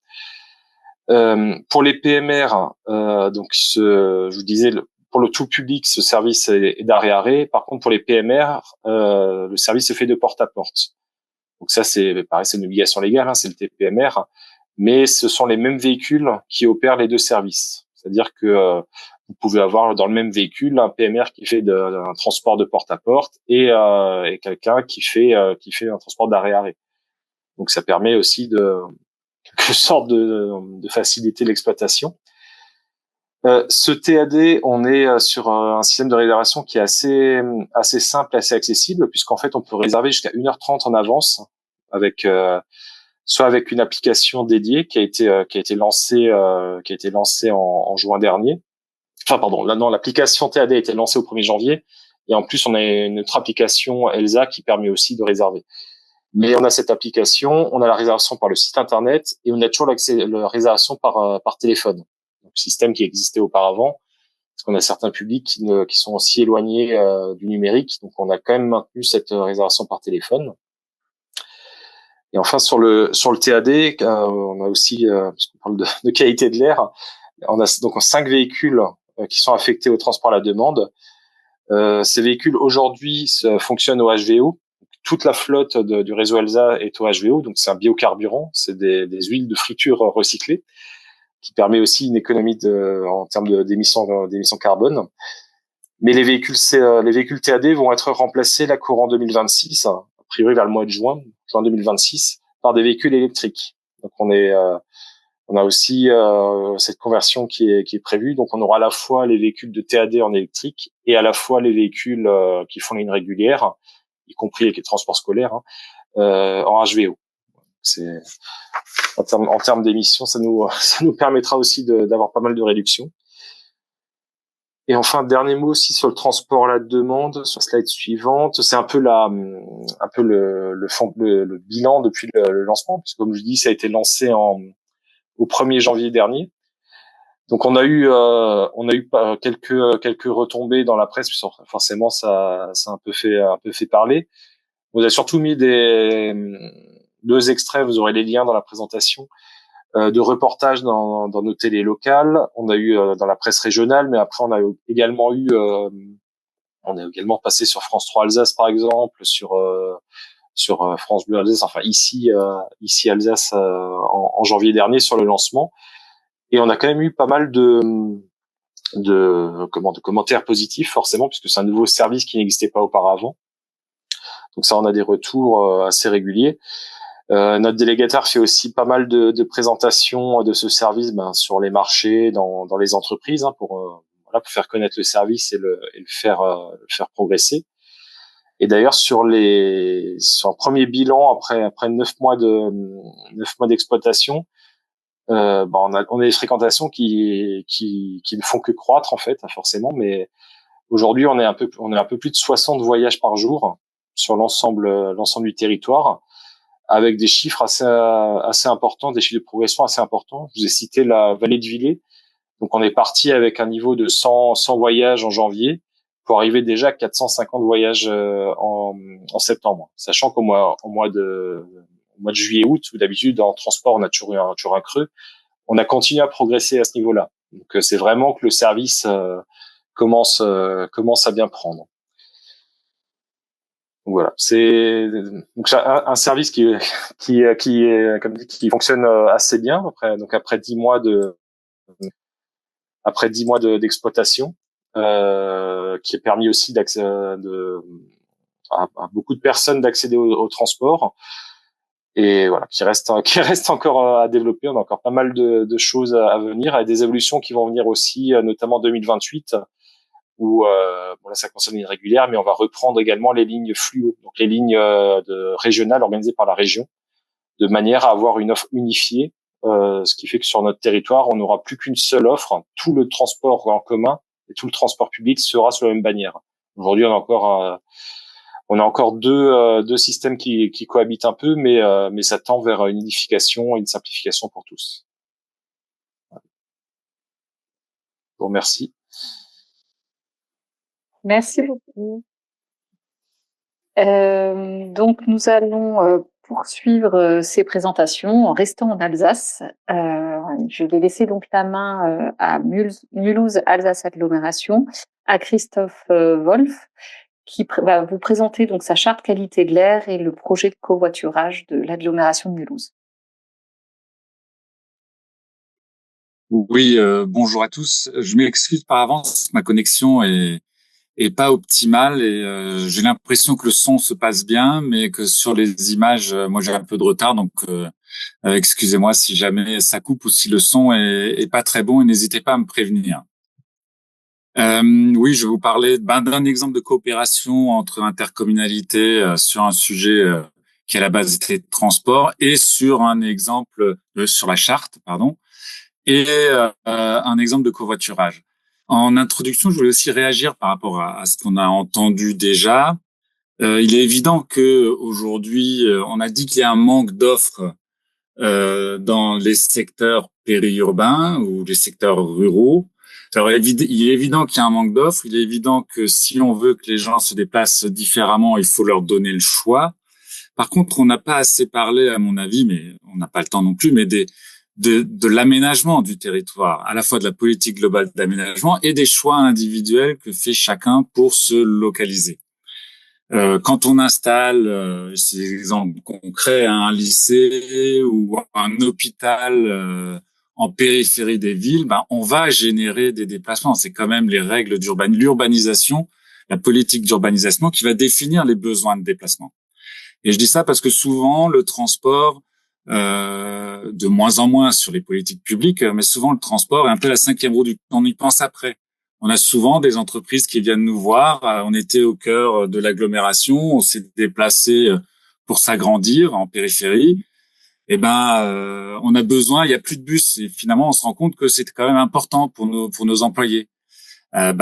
Pour les PMR, donc je vous disais, pour le tout public, ce service est d'arrêt-arrêt. Par contre, pour les PMR, le service se fait de porte à porte. Donc ça, c'est pareil, c'est une obligation légale, hein, c'est le TPMR, mais ce sont les mêmes véhicules qui opèrent les deux services. C'est-à-dire que vous pouvez avoir dans le même véhicule un PMR qui fait un transport de porte à porte et quelqu'un qui fait un transport d'arrêt-arrêt. Donc ça permet aussi de quelque sorte de faciliter l'exploitation. Ce TAD, on est sur un système de réservation qui est assez simple, assez accessible, puisqu'en fait on peut réserver jusqu'à 1h30 en avance avec soit avec une application dédiée qui a été lancée en juin dernier. Enfin pardon, là non, l'application TAD a été lancée au 1er janvier et en plus on a une autre application Elsa qui permet aussi de réserver. Mais on a cette application, on a la réservation par le site internet et on a toujours la réservation par téléphone. Donc système qui existait auparavant, parce qu'on a certains publics qui sont aussi éloignés du numérique, donc on a quand même maintenu cette réservation par téléphone. Et enfin sur le TAD, on a aussi, parce qu'on parle de qualité de l'air, on a donc 5 véhicules qui sont affectés au transport à la demande. Ces véhicules aujourd'hui fonctionnent au HVO. Toute la flotte du réseau ELSA est au HVO, donc c'est un biocarburant, c'est des huiles de friture recyclées, qui permet aussi une économie en termes d'émissions carbone. Mais les véhicules TAD vont être remplacés là courant 2026, a priori vers le mois de juin 2026, par des véhicules électriques. Donc on est On a aussi cette conversion qui est prévue. Donc, on aura à la fois les véhicules de TAD en électrique et à la fois les véhicules qui font la ligne régulière, y compris avec les transports scolaires, en HVO. C'est en termes d'émissions, ça nous permettra aussi d'avoir pas mal de réductions. Et enfin, dernier mot aussi sur le transport à la demande, sur la slide suivante, c'est un peu le bilan depuis le lancement, puisque comme je dis, ça a été lancé au 1er janvier dernier. Donc on a eu quelques retombées dans la presse, puisque forcément ça a un peu fait parler. On a surtout mis deux extraits, vous aurez les liens dans la présentation, de reportages dans nos télés locales. On a eu dans la presse régionale, mais après on a également passé sur France 3 Alsace par exemple, sur France Bleu Alsace, enfin ici Alsace en janvier dernier sur le lancement. Et on a quand même eu pas mal de commentaires positifs forcément, puisque c'est un nouveau service qui n'existait pas auparavant. Donc ça, on a des retours assez réguliers. Notre délégataire fait aussi pas mal de présentations de ce service sur les marchés, dans les entreprises, pour faire connaître le service et le faire progresser. Et d'ailleurs sur un premier bilan après 9 mois d'exploitation, on a des fréquentations qui ne font que croître en fait, forcément, mais aujourd'hui on est un peu plus de 60 voyages par jour sur l'ensemble du territoire, avec des chiffres assez importants, des chiffres de progression assez importants. Je vous ai cité la vallée de Villers. Donc on est parti avec un niveau de 100 voyages en janvier pour arriver déjà à 450 voyages en septembre, sachant qu'au mois de juillet-août, où d'habitude en transport on a toujours un creux, on a continué à progresser à ce niveau-là. Donc c'est vraiment que le service commence à bien prendre. Donc voilà, c'est un service qui fonctionne assez bien après 10 mois d'exploitation, qui a permis aussi à beaucoup de personnes d'accéder au transport. Et voilà, qui reste encore à développer. On a encore pas mal de choses à venir, et des évolutions qui vont venir aussi, notamment en 2028, où là ça concerne les lignes régulières, mais on va reprendre également les lignes fluo, donc les lignes régionales organisées par la région, de manière à avoir une offre unifiée, ce qui fait que sur notre territoire, on n'aura plus qu'une seule offre. Tout le transport en commun et tout le transport public sera sous la même bannière. Aujourd'hui, on a encore deux systèmes qui cohabitent un peu, mais ça tend vers une unification et une simplification pour tous. Je vous remercie. Merci beaucoup. Donc nous allons poursuivre ces présentations en restant en Alsace. Je vais laisser donc la main à Mulhouse Alsace Agglomération, à Christophe Wolf, qui va vous présenter donc sa charte qualité de l'air et le projet de covoiturage de l'agglomération de Mulhouse. Oui, bonjour à tous. Je m'excuse par avance, ma connexion est pas optimale et j'ai l'impression que le son se passe bien, mais que sur les images, moi j'ai un peu de retard, donc excusez-moi si jamais ça coupe ou si le son est pas très bon, et n'hésitez pas à me prévenir. Oui, je vais vous parler d'un exemple de coopération entre intercommunalités sur un sujet qui à la base était transport, et sur un exemple sur la charte, pardon, et un exemple de covoiturage. En introduction, je voulais aussi réagir par rapport à ce qu'on a entendu déjà. Il est évident que aujourd'hui, on a dit qu'il y a un manque d'offres dans les secteurs périurbains ou les secteurs ruraux. Alors, il est évident qu'il y a un manque d'offres. Il est évident que si on veut que les gens se déplacent différemment, il faut leur donner le choix. Par contre, on n'a pas assez parlé, à mon avis, mais on n'a pas le temps non plus, mais de l'aménagement du territoire, à la fois de la politique globale d'aménagement et des choix individuels que fait chacun pour se localiser. Quand on installe, c'est exemple concret, un lycée ou un hôpital en périphérie des villes, on va générer des déplacements. C'est quand même les règles l'urbanisation, la politique d'urbanisation qui va définir les besoins de déplacement. Et je dis ça parce que souvent, le transport de moins en moins sur les politiques publiques, mais souvent le transport est un peu la cinquième roue on y pense après. On a souvent des entreprises qui viennent nous voir. On était au cœur de l'agglomération, on s'est déplacé pour s'agrandir en périphérie. On a besoin, il y a plus de bus et finalement on se rend compte que c'est quand même important pour nos employés.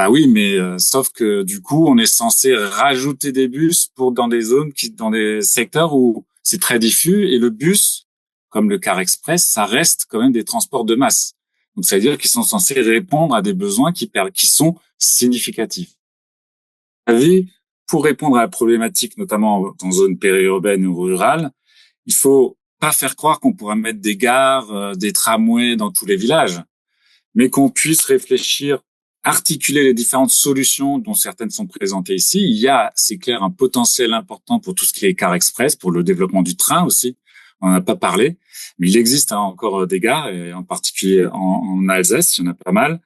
Oui, mais sauf que du coup on est censé rajouter des bus pour dans des zones dans des secteurs où c'est très diffus et le bus, comme le car express, ça reste quand même des transports de masse. Donc ça veut dire qu'ils sont censés répondre à des besoins qui sont significatifs. Pour répondre à la problématique, notamment dans zone périurbaine ou rurale, il faut pas faire croire qu'on pourra mettre des gares, des tramways dans tous les villages, mais qu'on puisse réfléchir, articuler les différentes solutions dont certaines sont présentées ici. Il y a, c'est clair, un potentiel important pour tout ce qui est car express, pour le développement du train aussi. On n'en a pas parlé, mais il existe encore des gares, et en particulier en Alsace, il y en a pas mal.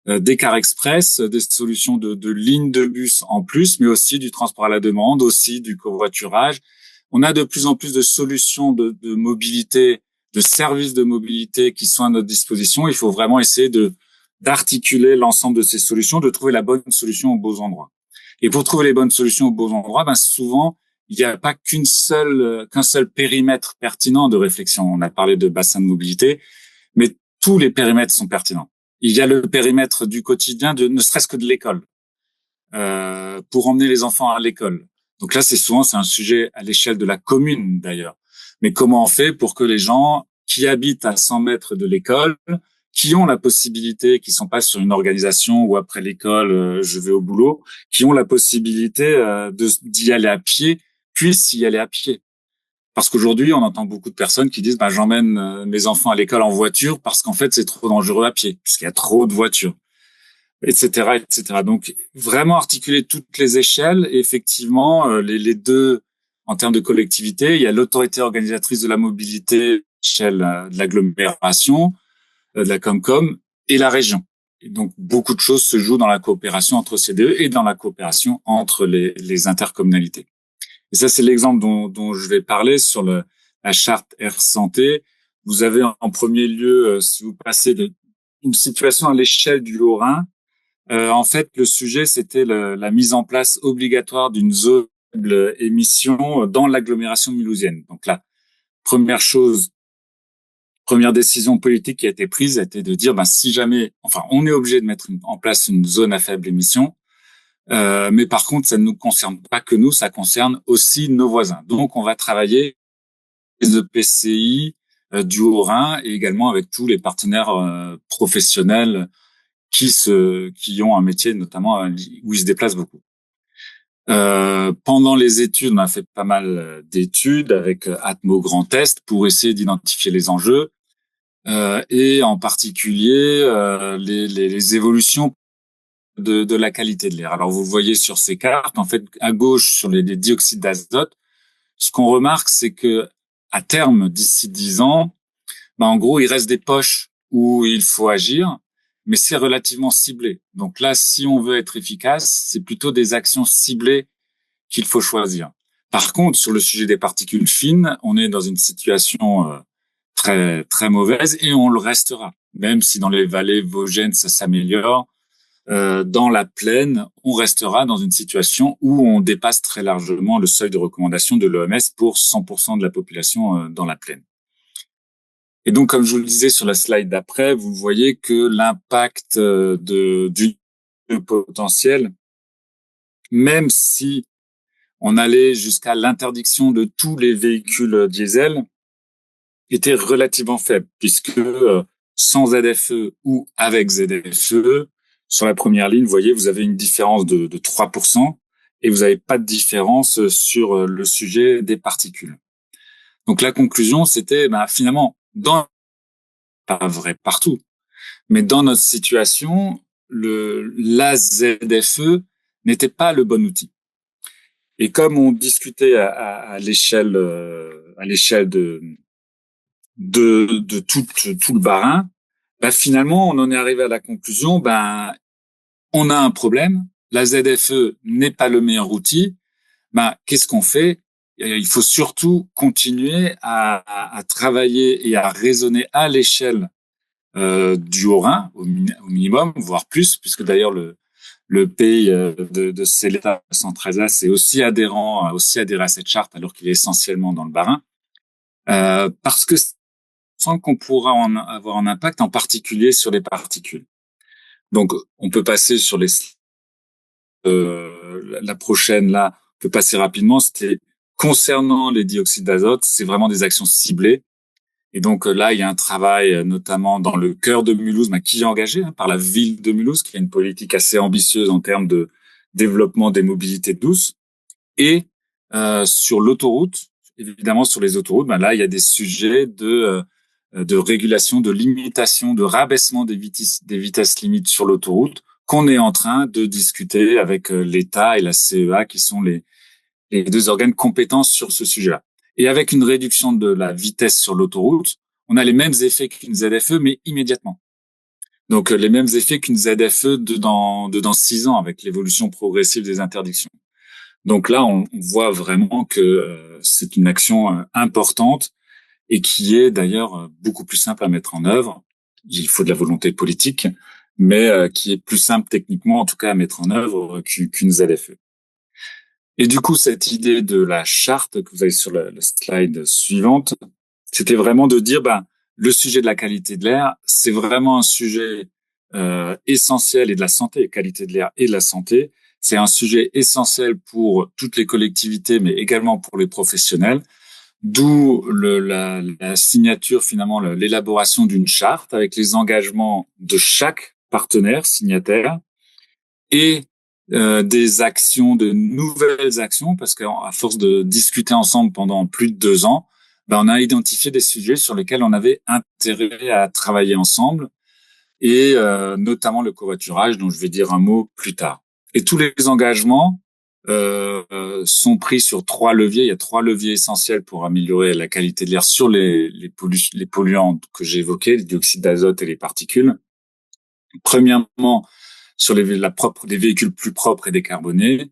Des cars express, des solutions de lignes de bus en plus, mais aussi du transport à la demande, aussi du covoiturage. On a de plus en plus de solutions de mobilité, de services de mobilité qui sont à notre disposition. Il faut vraiment essayer d'articuler l'ensemble de ces solutions, de trouver la bonne solution aux beaux endroits. Et pour trouver les bonnes solutions aux beaux endroits, souvent, il n'y a pas qu'un seul périmètre pertinent de réflexion. On a parlé de bassin de mobilité, mais tous les périmètres sont pertinents. Il y a le périmètre du quotidien, ne serait-ce que de l'école, pour emmener les enfants à l'école. Donc là, c'est un sujet à l'échelle de la commune d'ailleurs. Mais comment on fait pour que les gens qui habitent à 100 mètres de l'école, qui ont la possibilité, qui sont pas sur une organisation où après l'école, je vais au boulot, qui ont la possibilité d'y aller à pied, puissent y aller à pied. Parce qu'aujourd'hui, on entend beaucoup de personnes qui disent j'emmène mes enfants à l'école en voiture parce qu'en fait, c'est trop dangereux à pied, puisqu'il y a trop de voitures, etc., etc. Donc, vraiment articuler toutes les échelles. Et effectivement, les deux, en termes de collectivité, il y a l'autorité organisatrice de la mobilité, l'échelle de l'agglomération, de la Comcom, et la région. Et donc, beaucoup de choses se jouent dans la coopération entre ces deux et dans la coopération entre les intercommunalités. Et ça, c'est l'exemple dont je vais parler sur la charte Air Santé. Vous avez en premier lieu, si vous passez une situation à l'échelle du Haut-Rhin, en fait, le sujet, c'était la mise en place obligatoire d'une zone faible émission dans l'agglomération mulhousienne. Donc là, première décision politique qui a été prise, a été de dire, si jamais, on est obligé de mettre en place une zone à faible émission, mais par contre, ça ne nous concerne pas que nous, ça concerne aussi nos voisins. Donc, on va travailler les EPCI du Haut-Rhin et également avec tous les partenaires professionnels qui ont un métier, notamment où ils se déplacent beaucoup. Pendant les études, on a fait pas mal d'études avec Atmo Grand Est pour essayer d'identifier les enjeux et en particulier les évolutions de la qualité de l'air. Alors, vous voyez sur ces cartes, en fait, à gauche, sur les dioxydes d'azote, ce qu'on remarque, c'est que à terme, d'ici 10 ans, en gros, il reste des poches où il faut agir, mais c'est relativement ciblé. Donc là, si on veut être efficace, c'est plutôt des actions ciblées qu'il faut choisir. Par contre, sur le sujet des particules fines, on est dans une situation très très mauvaise et on le restera. Même si dans les vallées vosgiennes, ça s'améliore, dans la plaine, on restera dans une situation où on dépasse très largement le seuil de recommandation de l'OMS pour 100% de la population dans la plaine. Et donc, comme je vous le disais sur la slide d'après, vous voyez que l'impact du potentiel, même si on allait jusqu'à l'interdiction de tous les véhicules diesel, était relativement faible, puisque sans ZFE ou avec ZFE, sur la première ligne, vous voyez, vous avez une différence de 3% et vous n'avez pas de différence sur le sujet des particules. Donc la conclusion, c'était finalement, pas vrai partout, mais dans notre situation, la ZFE n'était pas le bon outil. Et comme on discutait à l'échelle de tout le Bas-Rhin, finalement, on en est arrivé à la conclusion, on a un problème, la ZFE n'est pas le meilleur outil, qu'est-ce qu'on fait? il faut surtout continuer à travailler et à raisonner à l'échelle du Haut-Rhin au minimum, voire plus, puisque d'ailleurs le pays de CELTA 113A, c'est aussi aussi adhéré à cette charte, alors qu'il est essentiellement dans le Bas-Rhin, parce que sans qu'on pourra avoir un impact, en particulier sur les particules. Donc, on peut passer sur la prochaine, là, on peut passer rapidement. C'était concernant les dioxydes d'azote, c'est vraiment des actions ciblées. Et donc là, il y a un travail, notamment dans le cœur de Mulhouse, qui est engagé par la ville de Mulhouse, qui a une politique assez ambitieuse en termes de développement des mobilités douces. Et sur l'autoroute, évidemment, sur les autoroutes, là, il y a des sujets de régulation, de limitation, de rabaissement des vitesses limites sur l'autoroute qu'on est en train de discuter avec l'État et la CEA, qui sont les deux organes compétents sur ce sujet-là. Et avec une réduction de la vitesse sur l'autoroute, on a les mêmes effets qu'une ZFE, mais immédiatement. Donc les mêmes effets qu'une ZFE de dans 6 ans, avec l'évolution progressive des interdictions. Donc là, on voit vraiment que c'est une action importante et qui est d'ailleurs beaucoup plus simple à mettre en œuvre. Il faut de la volonté politique, mais qui est plus simple techniquement, en tout cas, à mettre en œuvre qu'une ZFE. Et du coup, cette idée de la charte que vous avez sur la slide suivante, c'était vraiment de dire, le sujet de la qualité de l'air, c'est vraiment un sujet essentiel, et de la santé, qualité de l'air et de la santé. C'est un sujet essentiel pour toutes les collectivités, mais également pour les professionnels. D'où la signature, finalement, l'élaboration d'une charte avec les engagements de chaque partenaire signataire et des actions, de nouvelles actions, parce qu'à force de discuter ensemble pendant plus de 2 ans, on a identifié des sujets sur lesquels on avait intérêt à travailler ensemble, et notamment le covoiturage, dont je vais dire un mot plus tard. Et tous les engagements sont pris sur 3 leviers. Il y a 3 leviers essentiels pour améliorer la qualité de l'air sur les polluants que j'ai évoqués, les dioxydes d'azote et les particules. Premièrement, sur les véhicules plus propres et décarbonés.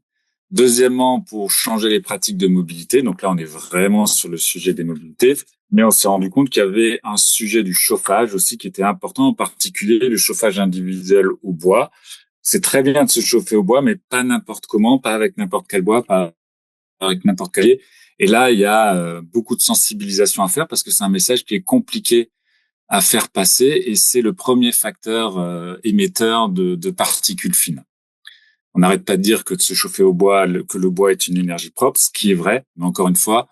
Deuxièmement, pour changer les pratiques de mobilité. Donc là, on est vraiment sur le sujet des mobilités. Mais on s'est rendu compte qu'il y avait un sujet du chauffage aussi qui était important, en particulier le chauffage individuel au bois. C'est très bien de se chauffer au bois, mais pas n'importe comment, pas avec n'importe quel bois, pas avec n'importe quel. Et là, il y a beaucoup de sensibilisation à faire parce que c'est un message qui est compliqué à faire passer, et c'est le premier facteur émetteur de particules fines. On n'arrête pas de dire que de se chauffer au bois, que le bois est une énergie propre, ce qui est vrai, mais encore une fois,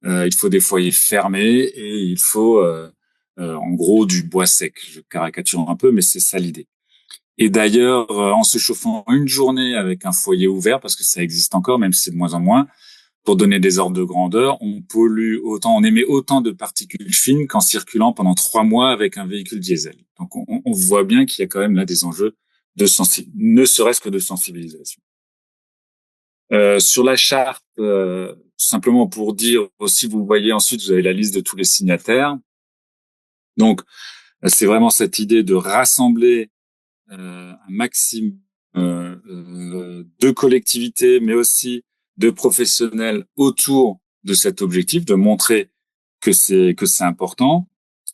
il faut des foyers fermés et il faut en gros du bois sec. Je caricature un peu, mais c'est ça l'idée. Et d'ailleurs, en se chauffant une journée avec un foyer ouvert, parce que ça existe encore, même si c'est de moins en moins, pour donner des ordres de grandeur, on émet autant de particules fines qu'en circulant pendant 3 mois avec un véhicule diesel. Donc, on voit bien qu'il y a quand même là des enjeux ne serait-ce que de sensibilisation. Sur la charte, simplement pour dire aussi, vous voyez ensuite, vous avez la liste de tous les signataires. Donc, c'est vraiment cette idée de rassembler un maximum de collectivités, mais aussi de professionnels autour de cet objectif, de montrer que c'est important.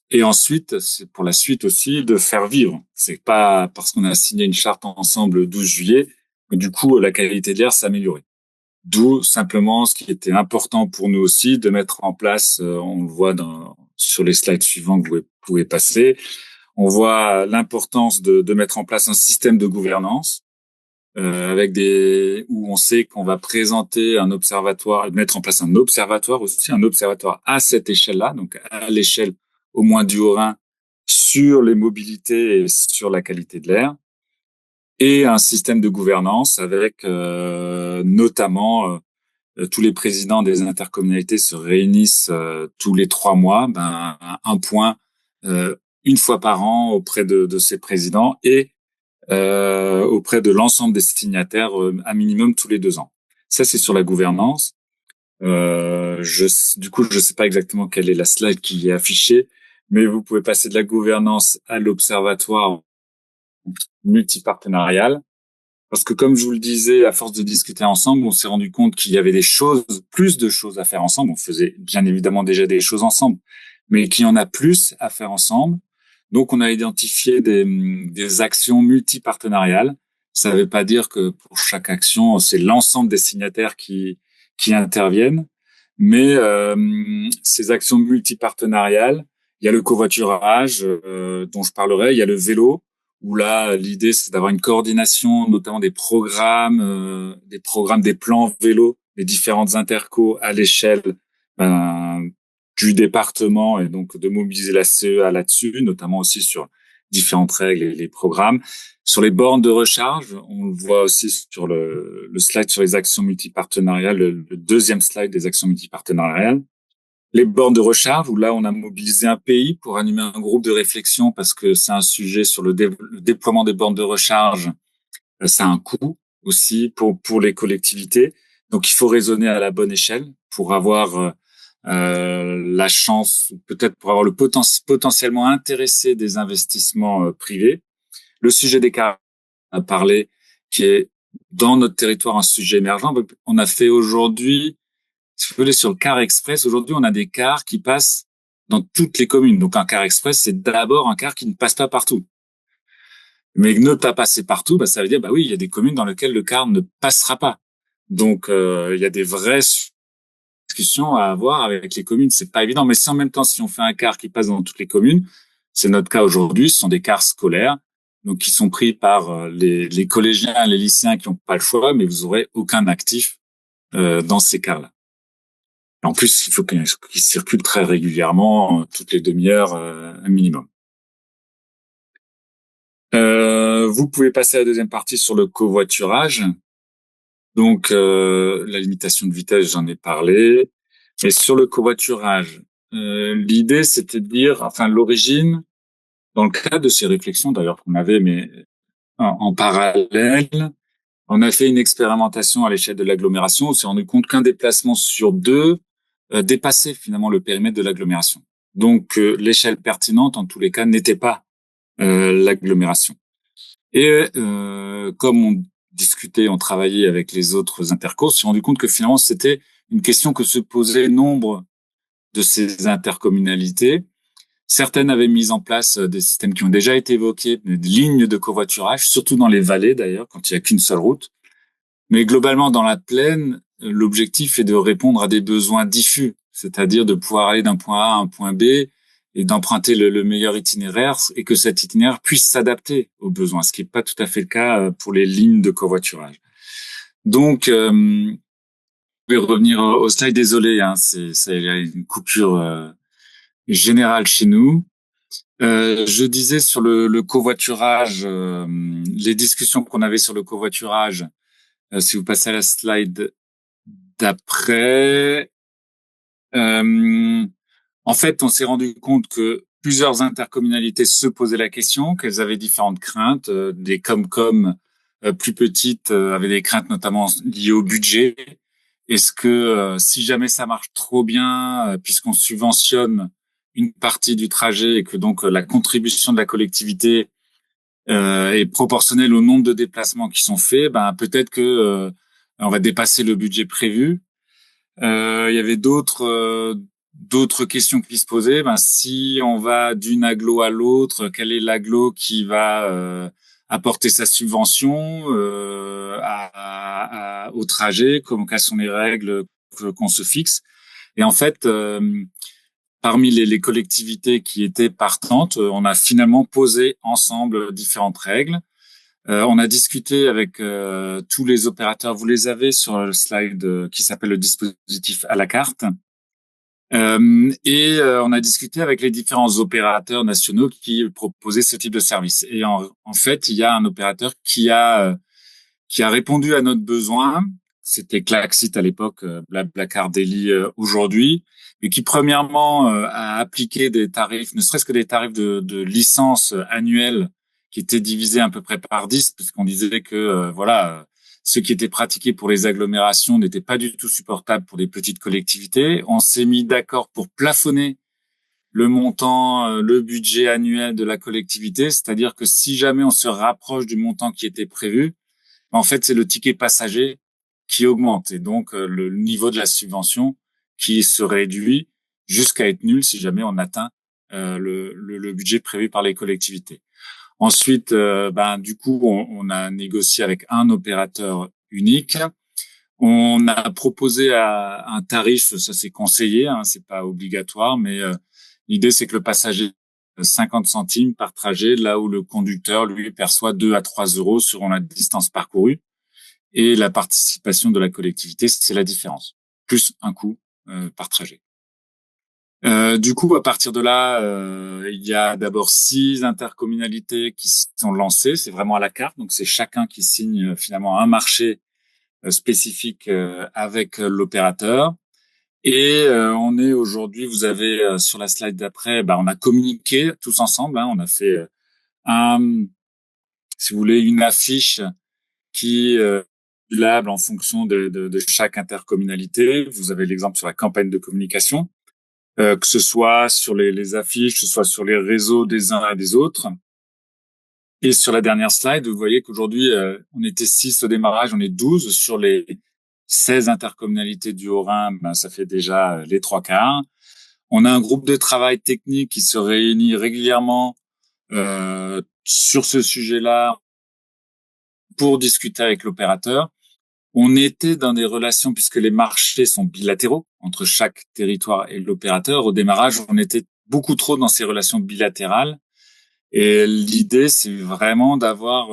Et ensuite, c'est pour la suite aussi de faire vivre. C'est pas parce qu'on a signé une charte ensemble le 12 juillet que du coup la qualité de l'air s'est améliorée. D'où simplement ce qui était important pour nous aussi de mettre en place, on le voit sur les slides suivants que vous pouvez passer, on voit l'importance de mettre en place un système de gouvernance où on sait qu'on va présenter un observatoire, mettre en place un observatoire aussi, un observatoire à cette échelle-là, donc à l'échelle au moins du Haut-Rhin, sur les mobilités et sur la qualité de l'air, et un système de gouvernance avec notamment tous les présidents des intercommunalités se réunissent tous les 3 mois, un point une fois par an auprès de ces présidents et auprès de l'ensemble des signataires un minimum tous les 2 ans. Ça, c'est sur la gouvernance. Du coup, je sais pas exactement quelle est la slide qui est affichée, mais vous pouvez passer de la gouvernance à l'observatoire multipartenarial. Parce que comme je vous le disais, à force de discuter ensemble, on s'est rendu compte qu'il y avait plus de choses à faire ensemble. On faisait bien évidemment déjà des choses ensemble, mais qu'il y en a plus à faire ensemble. Donc, on a identifié des actions multipartenariales. Ça ne veut pas dire que pour chaque action, c'est l'ensemble des signataires qui interviennent, mais ces actions multipartenariales, il y a le covoiturage dont je parlerai, il y a le vélo, où là, l'idée, c'est d'avoir une coordination, notamment des plans vélo, des différentes intercos à l'échelle ben, du département, et donc de mobiliser la CEA là-dessus, notamment aussi sur différentes règles et les programmes. Sur les bornes de recharge, on le voit aussi sur le slide sur les actions multipartenariales, le deuxième slide des actions multipartenariales. Les bornes de recharge, où là, on a mobilisé un pays pour animer un groupe de réflexion parce que c'est un sujet sur le déploiement des bornes de recharge. Ça a un coût aussi pour les collectivités. Donc, il faut raisonner à la bonne échelle pour avoir la chance, peut-être pour avoir le potentiellement intéressé des investissements privés. Le sujet des cars à parler, qui est dans notre territoire un sujet émergent. On a fait aujourd'hui, si vous voulez, sur le car express, aujourd'hui, on a des cars qui passent dans toutes les communes. Donc, un car express, c'est d'abord un car qui ne passe pas partout. Mais ne pas passer partout, ça veut dire, oui, il y a des communes dans lesquelles le car ne passera pas. Donc, il y a des vraies discussions à avoir avec les communes. C'est pas évident. Mais si en même temps, si on fait un car qui passe dans toutes les communes, c'est notre cas aujourd'hui, ce sont des cars scolaires, donc qui sont pris par les collégiens, les lycéens qui n'ont pas le choix, mais vous aurez aucun actif dans ces cars-là. En plus, il faut qu'ils circulent très régulièrement, toutes les demi-heures, un minimum. Vous pouvez passer à la deuxième partie sur le covoiturage. Donc, la limitation de vitesse, j'en ai parlé. Et sur le covoiturage, l'idée, c'était de dire, enfin, l'origine, dans le cadre de ces réflexions, d'ailleurs, qu'on avait, mais en parallèle, on a fait une expérimentation à l'échelle de l'agglomération. On s'est rendu compte qu'un déplacement sur deux dépassait finalement le périmètre de l'agglomération. Donc, l'échelle pertinente, en tous les cas, n'était pas l'agglomération. Et comme on discutait, on travaillait avec les autres intercos, on s'est rendu compte que finalement, c'était une question que se posaient nombre de ces intercommunalités. Certaines avaient mis en place des systèmes qui ont déjà été évoqués, des lignes de covoiturage, surtout dans les vallées d'ailleurs, quand il n'y a qu'une seule route. Mais globalement, dans la plaine, l'objectif est de répondre à des besoins diffus, c'est-à-dire de pouvoir aller d'un point A à un point B et d'emprunter le meilleur itinéraire et que cet itinéraire puisse s'adapter aux besoins, ce qui n'est pas tout à fait le cas pour les lignes de covoiturage. Donc, je vais revenir au slide, désolé, il y a une coupure générale chez nous. Je disais sur le covoiturage, les discussions qu'on avait sur le covoiturage, si vous passez à la slide d'après, en fait, on s'est rendu compte que plusieurs intercommunalités se posaient la question, qu'elles avaient différentes craintes. Des Comcom plus petites avaient des craintes notamment liées au budget. Est-ce que si jamais ça marche trop bien, puisqu'on subventionne une partie du trajet et que donc la contribution de la collectivité est proportionnelle au nombre de déplacements qui sont faits, peut-être que on va dépasser le budget prévu. Il y avait d'autres questions qui se posaient. Si on va d'une agglo à l'autre, quel est l'agglo qui va apporter sa subvention au trajet, quelles sont les règles qu'on se fixe. Et en fait, parmi les collectivités qui étaient partantes, on a finalement posé ensemble différentes règles. On a discuté avec tous les opérateurs. Vous les avez sur le slide qui s'appelle le dispositif à la carte. On a discuté avec les différents opérateurs nationaux qui proposaient ce type de service. Et en fait, il y a un opérateur qui a répondu à notre besoin. C'était Klaxit à l'époque, BlaBlaCar Daily aujourd'hui, mais qui premièrement a appliqué des tarifs, ne serait-ce que des tarifs de licence annuelle qui étaient divisés à peu près par 10, puisqu'on disait que ce qui était pratiqué pour les agglomérations n'était pas du tout supportable pour des petites collectivités. On s'est mis d'accord pour plafonner le montant, le budget annuel de la collectivité, c'est-à-dire que si jamais on se rapproche du montant qui était prévu, en fait, c'est le ticket passager qui augmente et donc le niveau de la subvention qui se réduit jusqu'à être nul si jamais on atteint le budget prévu par les collectivités. Ensuite, du coup, on a négocié avec un opérateur unique. On a proposé un tarif, ça c'est conseillé, hein, c'est pas obligatoire, mais l'idée c'est que le passager 50 centimes par trajet, là où le conducteur lui perçoit 2 à 3 euros selon la distance parcourue. Et la participation de la collectivité, c'est la différence, plus un coût par trajet. Du coup, à partir de là, il y a d'abord 6 intercommunalités qui sont lancées. C'est vraiment à la carte, donc c'est chacun qui signe finalement un marché spécifique avec l'opérateur. Et on est aujourd'hui, vous avez sur la slide d'après, on a communiqué tous ensemble. Hein, on a fait si vous voulez, une affiche qui modulable en fonction de chaque intercommunalité. Vous avez l'exemple sur la campagne de communication, que ce soit sur les affiches, que ce soit sur les réseaux des uns et des autres. Et sur la dernière slide, vous voyez qu'aujourd'hui, on était 6 au démarrage, on est 12 sur les 16 intercommunalités du Haut-Rhin. Ça fait déjà les 3/4. On a un groupe de travail technique qui se réunit régulièrement sur ce sujet-là pour discuter avec l'opérateur. On était dans des relations, puisque les marchés sont bilatéraux entre chaque territoire et l'opérateur. Au démarrage, on était beaucoup trop dans ces relations bilatérales. Et l'idée, c'est vraiment d'avoir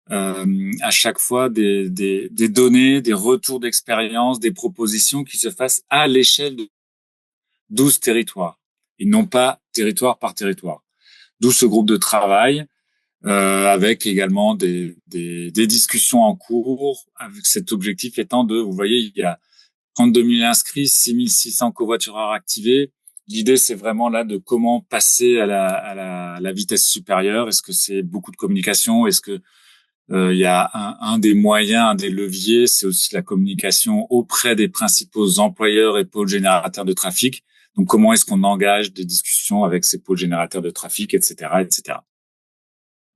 à chaque fois des données, des retours d'expérience, des propositions qui se fassent à l'échelle de 12 territoires, et non pas territoire par territoire. D'où ce groupe de travail, avec également des discussions en cours, avec cet objectif étant de, vous voyez, il y a 32 000 inscrits, 6 600 covoitureurs activés. L'idée, c'est vraiment là de comment passer à la vitesse supérieure. Est-ce que c'est beaucoup de communication? Est-ce que il y a un des moyens, un des leviers, c'est aussi la communication auprès des principaux employeurs et pôles générateurs de trafic. Donc, comment est-ce qu'on engage des discussions avec ces pôles générateurs de trafic, etc., etc.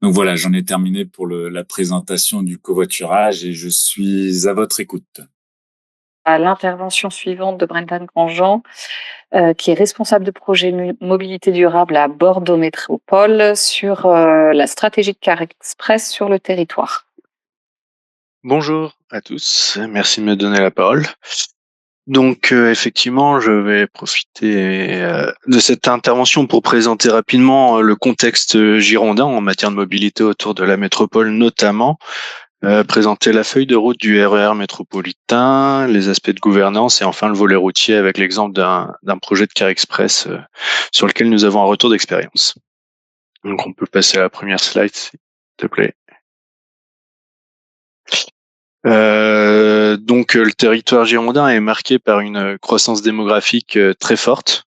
Donc voilà, j'en ai terminé pour la présentation du covoiturage et je suis à votre écoute. À l'intervention suivante de Brendan Grandjean, qui est responsable de projet mobilité durable à Bordeaux Métropole sur la stratégie de Car Express sur le territoire. Bonjour à tous, merci de me donner la parole. Donc effectivement, je vais profiter de cette intervention pour présenter rapidement le contexte girondin en matière de mobilité autour de la métropole notamment, présenter la feuille de route du RER métropolitain, les aspects de gouvernance et enfin le volet routier avec l'exemple d'un projet de Car Express sur lequel nous avons un retour d'expérience. Donc on peut passer à la première slide, s'il te plaît. Donc le territoire girondin est marqué par une croissance démographique très forte,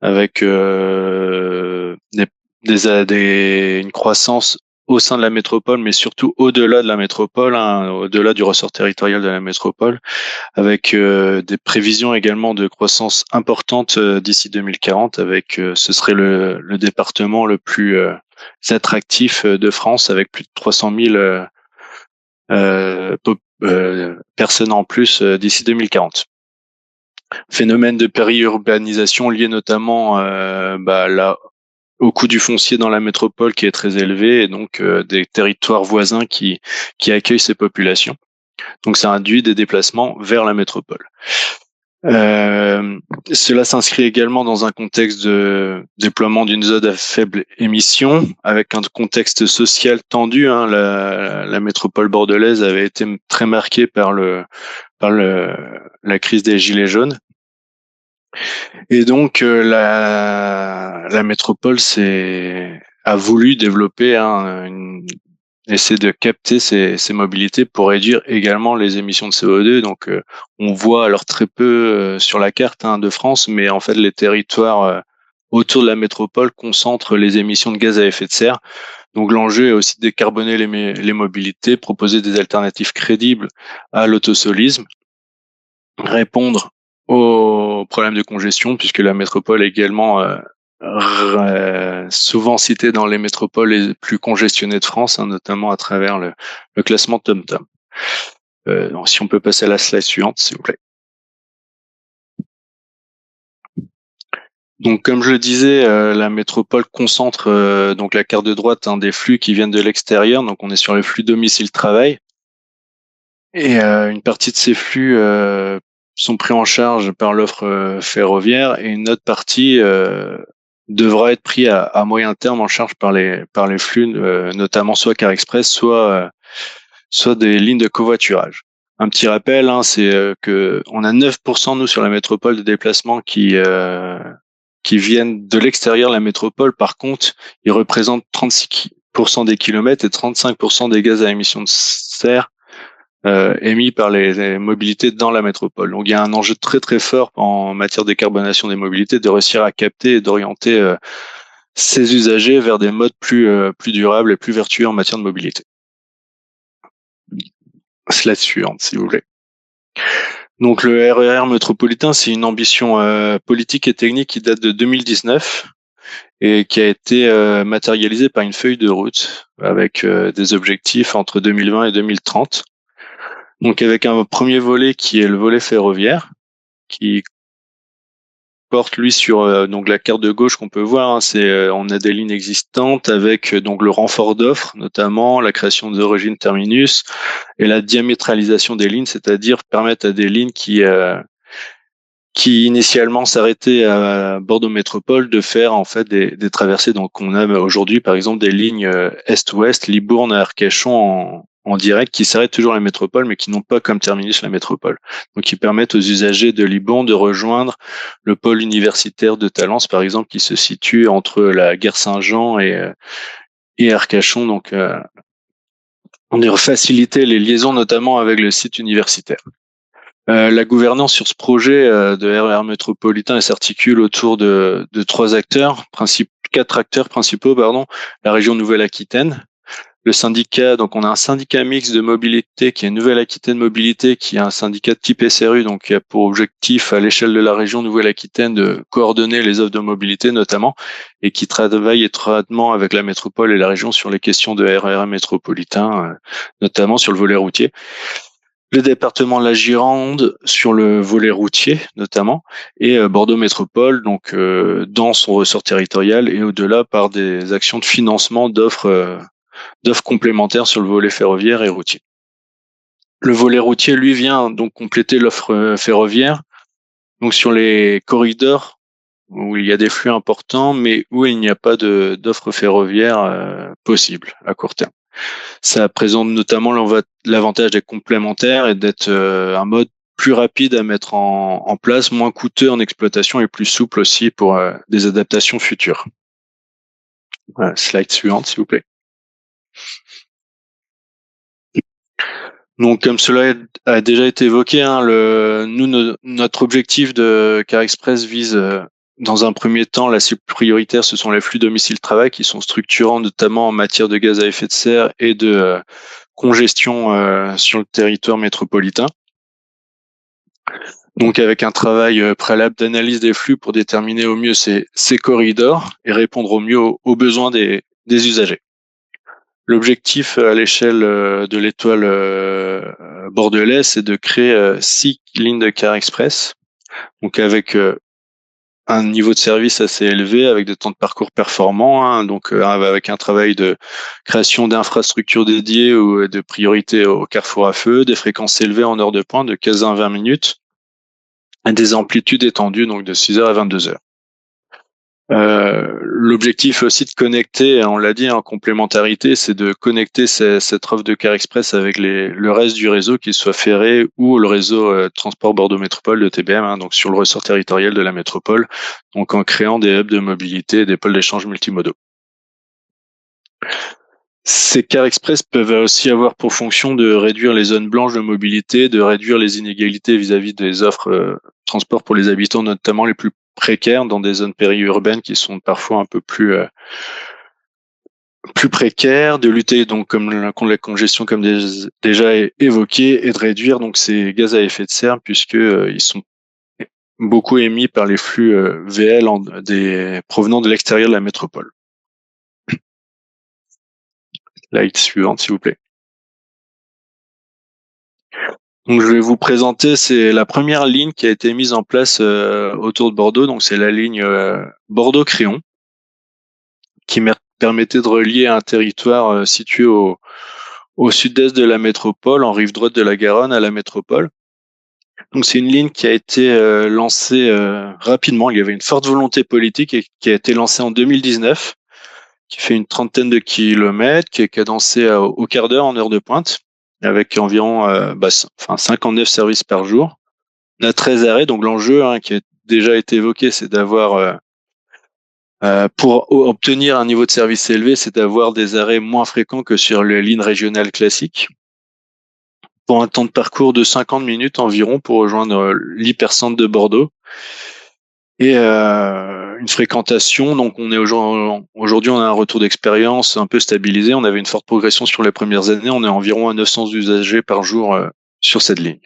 avec une croissance au sein de la métropole, mais surtout au-delà de la métropole, au-delà du ressort territorial de la métropole, avec des prévisions également de croissance importante d'ici 2040, avec ce serait le département le plus attractif de France, avec plus de 300 000 personnes en plus d'ici 2040. Phénomène de périurbanisation lié notamment au coût du foncier dans la métropole qui est très élevé et donc des territoires voisins qui accueillent ces populations. Donc ça induit des déplacements vers la métropole. Cela s'inscrit également dans un contexte de déploiement d'une zone à faible émission, avec un contexte social tendu. La métropole bordelaise avait été très marquée par la crise des Gilets jaunes. Et donc la métropole a voulu développer essayer de capter ces mobilités pour réduire également les émissions de CO2. Donc, on voit alors très peu sur la carte de France, mais en fait, les territoires autour de la métropole concentrent les émissions de gaz à effet de serre. Donc, l'enjeu est aussi de décarboner les mobilités, proposer des alternatives crédibles à l'autosolisme, répondre aux problèmes de congestion, puisque la métropole également souvent cité dans les métropoles les plus congestionnées de France, hein, notamment à travers le classement TomTom. Donc, si on peut passer à la slide suivante, s'il vous plaît. Donc, comme je le disais, la métropole concentre donc la carte de droite des flux qui viennent de l'extérieur. Donc, on est sur les flux domicile-travail. Et une partie de ces flux sont pris en charge par l'offre ferroviaire et une autre partie devra être pris à moyen terme en charge par les flux, notamment soit Car Express, soit des lignes de covoiturage. Un petit rappel, c'est que on a 9% nous sur la métropole de déplacements qui viennent de l'extérieur de la métropole. Par contre, ils représentent 36% des kilomètres et 35% des gaz à émissions de serre émis par les mobilités dans la métropole. Donc il y a un enjeu très très fort en matière de décarbonation des mobilités, de réussir à capter et d'orienter ces usagers vers des modes plus durables et plus vertueux en matière de mobilité. Slide suivante, s'il vous plaît. Donc le RER métropolitain, c'est une ambition politique et technique qui date de 2019 et qui a été matérialisée par une feuille de route avec des objectifs entre 2020 et 2030. Donc avec un premier volet qui est le volet ferroviaire, qui porte lui sur donc la carte de gauche qu'on peut voir, c'est on a des lignes existantes avec donc le renfort d'offres, notamment la création d'origine terminus et la diamétralisation des lignes, c'est-à-dire permettre à des lignes qui initialement s'arrêtaient à Bordeaux Métropole de faire en fait des traversées. Donc on a aujourd'hui par exemple des lignes est-ouest, Libourne à Arcachon en direct qui s'arrêtent toujours à la métropole mais qui n'ont pas comme terminus la métropole. Donc qui permettent aux usagers de Libourne de rejoindre le pôle universitaire de Talence par exemple qui se situe entre la gare Saint-Jean et Arcachon. Donc on a facilité les liaisons notamment avec le site universitaire. La gouvernance sur ce projet de RER métropolitain s'articule autour de quatre acteurs principaux, la région Nouvelle-Aquitaine, le syndicat, donc on a un syndicat mixte de mobilité qui est Nouvelle-Aquitaine Mobilité, qui est un syndicat de type SRU, donc qui a pour objectif à l'échelle de la région Nouvelle-Aquitaine de coordonner les offres de mobilité notamment, et qui travaille étroitement avec la métropole et la région sur les questions de RER métropolitain, notamment sur le volet routier. Le département de la Gironde sur le volet routier notamment, et Bordeaux Métropole donc dans son ressort territorial et au-delà par des actions de financement d'offres complémentaires sur le volet ferroviaire et routier. Le volet routier lui vient donc compléter l'offre ferroviaire donc sur les corridors où il y a des flux importants mais où il n'y a pas d'offre ferroviaire possible à court terme. Ça présente notamment l'avantage d'être complémentaire et d'être un mode plus rapide à mettre en place, moins coûteux en exploitation et plus souple aussi pour des adaptations futures. Voilà, slide suivante, s'il vous plaît. Donc, comme cela a déjà été évoqué, notre objectif de Car Express vise dans un premier temps, la cible prioritaire, ce sont les flux domicile-travail qui sont structurants, notamment en matière de gaz à effet de serre et de congestion sur le territoire métropolitain. Donc, avec un travail préalable d'analyse des flux pour déterminer au mieux ces corridors et répondre au mieux aux besoins des usagers. L'objectif à l'échelle de l'étoile bordelaise, c'est de créer 6 lignes de Car Express, donc avec un niveau de service assez élevé, avec des temps de parcours performants, donc avec un travail de création d'infrastructures dédiées ou de priorité au carrefour à feu, des fréquences élevées en heure de pointe de 15 à 20 minutes, et des amplitudes étendues donc de 6h à 22h. L'objectif aussi de connecter, on l'a dit en complémentarité, c'est de connecter cette offre de Car Express avec le reste du réseau, qu'il soit ferré ou le réseau transport Bordeaux Métropole de TBM, donc sur le ressort territorial de la métropole, donc en créant des hubs de mobilité et des pôles d'échange multimodaux. Ces Car Express peuvent aussi avoir pour fonction de réduire les zones blanches de mobilité, de réduire les inégalités vis-à-vis des offres transport pour les habitants, notamment les plus précaires dans des zones périurbaines qui sont parfois un peu plus précaires, de lutter donc contre la congestion comme déjà évoqué et de réduire donc ces gaz à effet de serre puisque ils sont beaucoup émis par les flux VL provenant de l'extérieur de la métropole. Slide suivante, s'il vous plaît. Donc, je vais vous présenter, c'est la première ligne qui a été mise en place autour de Bordeaux. Donc, c'est la ligne Bordeaux-Créon, qui permettait de relier un territoire situé au sud-est de la métropole, en rive droite de la Garonne, à la métropole. Donc, c'est une ligne qui a été lancée rapidement. Il y avait une forte volonté politique et qui a été lancée en 2019, qui fait une trentaine de kilomètres, qui est cadencée au quart d'heure en heure de pointe, avec environ 59 services par jour. On a 13 arrêts, donc l'enjeu qui a déjà été évoqué, c'est d'avoir, pour obtenir un niveau de service élevé, c'est d'avoir des arrêts moins fréquents que sur les lignes régionales classiques, pour un temps de parcours de 50 minutes environ pour rejoindre l'hypercentre de Bordeaux. Et une fréquentation, donc on est aujourd'hui on a un retour d'expérience un peu stabilisé. On avait une forte progression sur les premières années. On est environ à 900 usagers par jour sur cette ligne.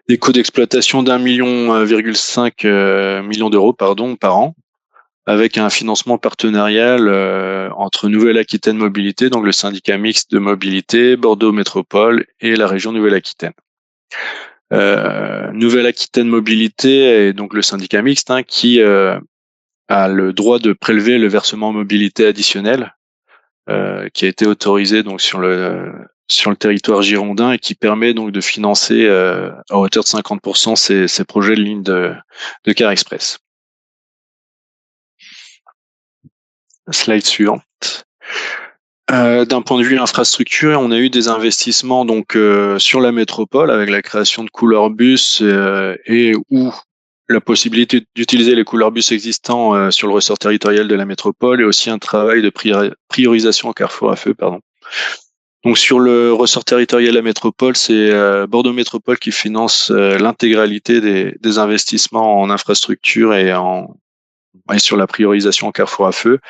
Des coûts d'exploitation d'1,5 million d'euros par an, avec un financement partenarial entre Nouvelle-Aquitaine Mobilité, donc le syndicat mixte de mobilité, Bordeaux Métropole et la région Nouvelle-Aquitaine. Nouvelle-Aquitaine Mobilité est donc le syndicat mixte qui a le droit de prélever le versement mobilité additionnel qui a été autorisé donc sur le territoire girondin et qui permet donc de financer à hauteur de 50% ces projets de ligne de car express. Slide suivante. D'un point de vue infrastructure, on a eu des investissements donc sur la métropole avec la création de couleurs bus et ou la possibilité d'utiliser les couleurs bus existants sur le ressort territorial de la métropole et aussi un travail de priorisation au carrefour à feu, Donc sur le ressort territorial de la métropole, c'est Bordeaux Métropole qui finance l'intégralité des investissements en infrastructure et sur la priorisation au carrefour à feu.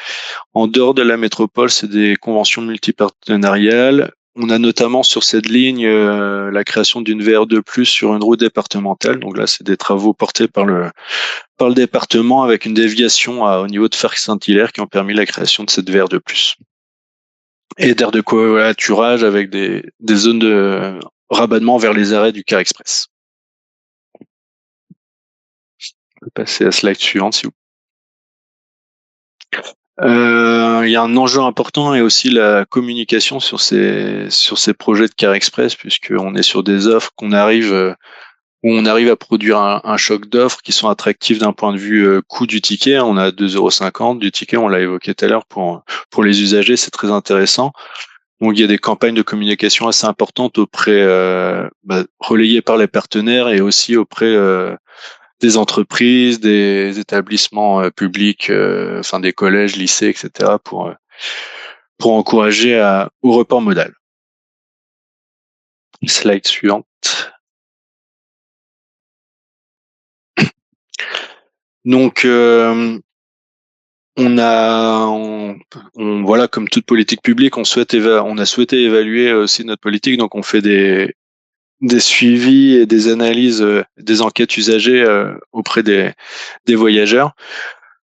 En dehors de la métropole, c'est des conventions multipartenariales. On a notamment sur cette ligne la création d'une VR2+ sur une route départementale. Donc là, c'est des travaux portés par le département avec une déviation au niveau de Farc-Saint-Hilaire qui ont permis la création de cette VR2+. Et d'aires de covoiturage avec des zones de rabattement vers les arrêts du car express. Je vais passer à la slide suivante, s'il vous plaît. Il y a un enjeu important et aussi la communication sur ces projets de car express, puisqu'on est sur des offres où on arrive à produire un choc d'offres qui sont attractifs d'un point de vue coût du ticket. On a 2,50 € du ticket, on l'a évoqué tout à l'heure pour les usagers, c'est très intéressant. Donc il y a des campagnes de communication assez importantes relayées par les partenaires et aussi auprès des entreprises, des établissements publics, des collèges, lycées, etc. pour encourager au report modal. Slide suivante. Donc voilà, comme toute politique publique, on a souhaité évaluer aussi notre politique, donc on fait des suivis et des analyses, des enquêtes usagers auprès des voyageurs.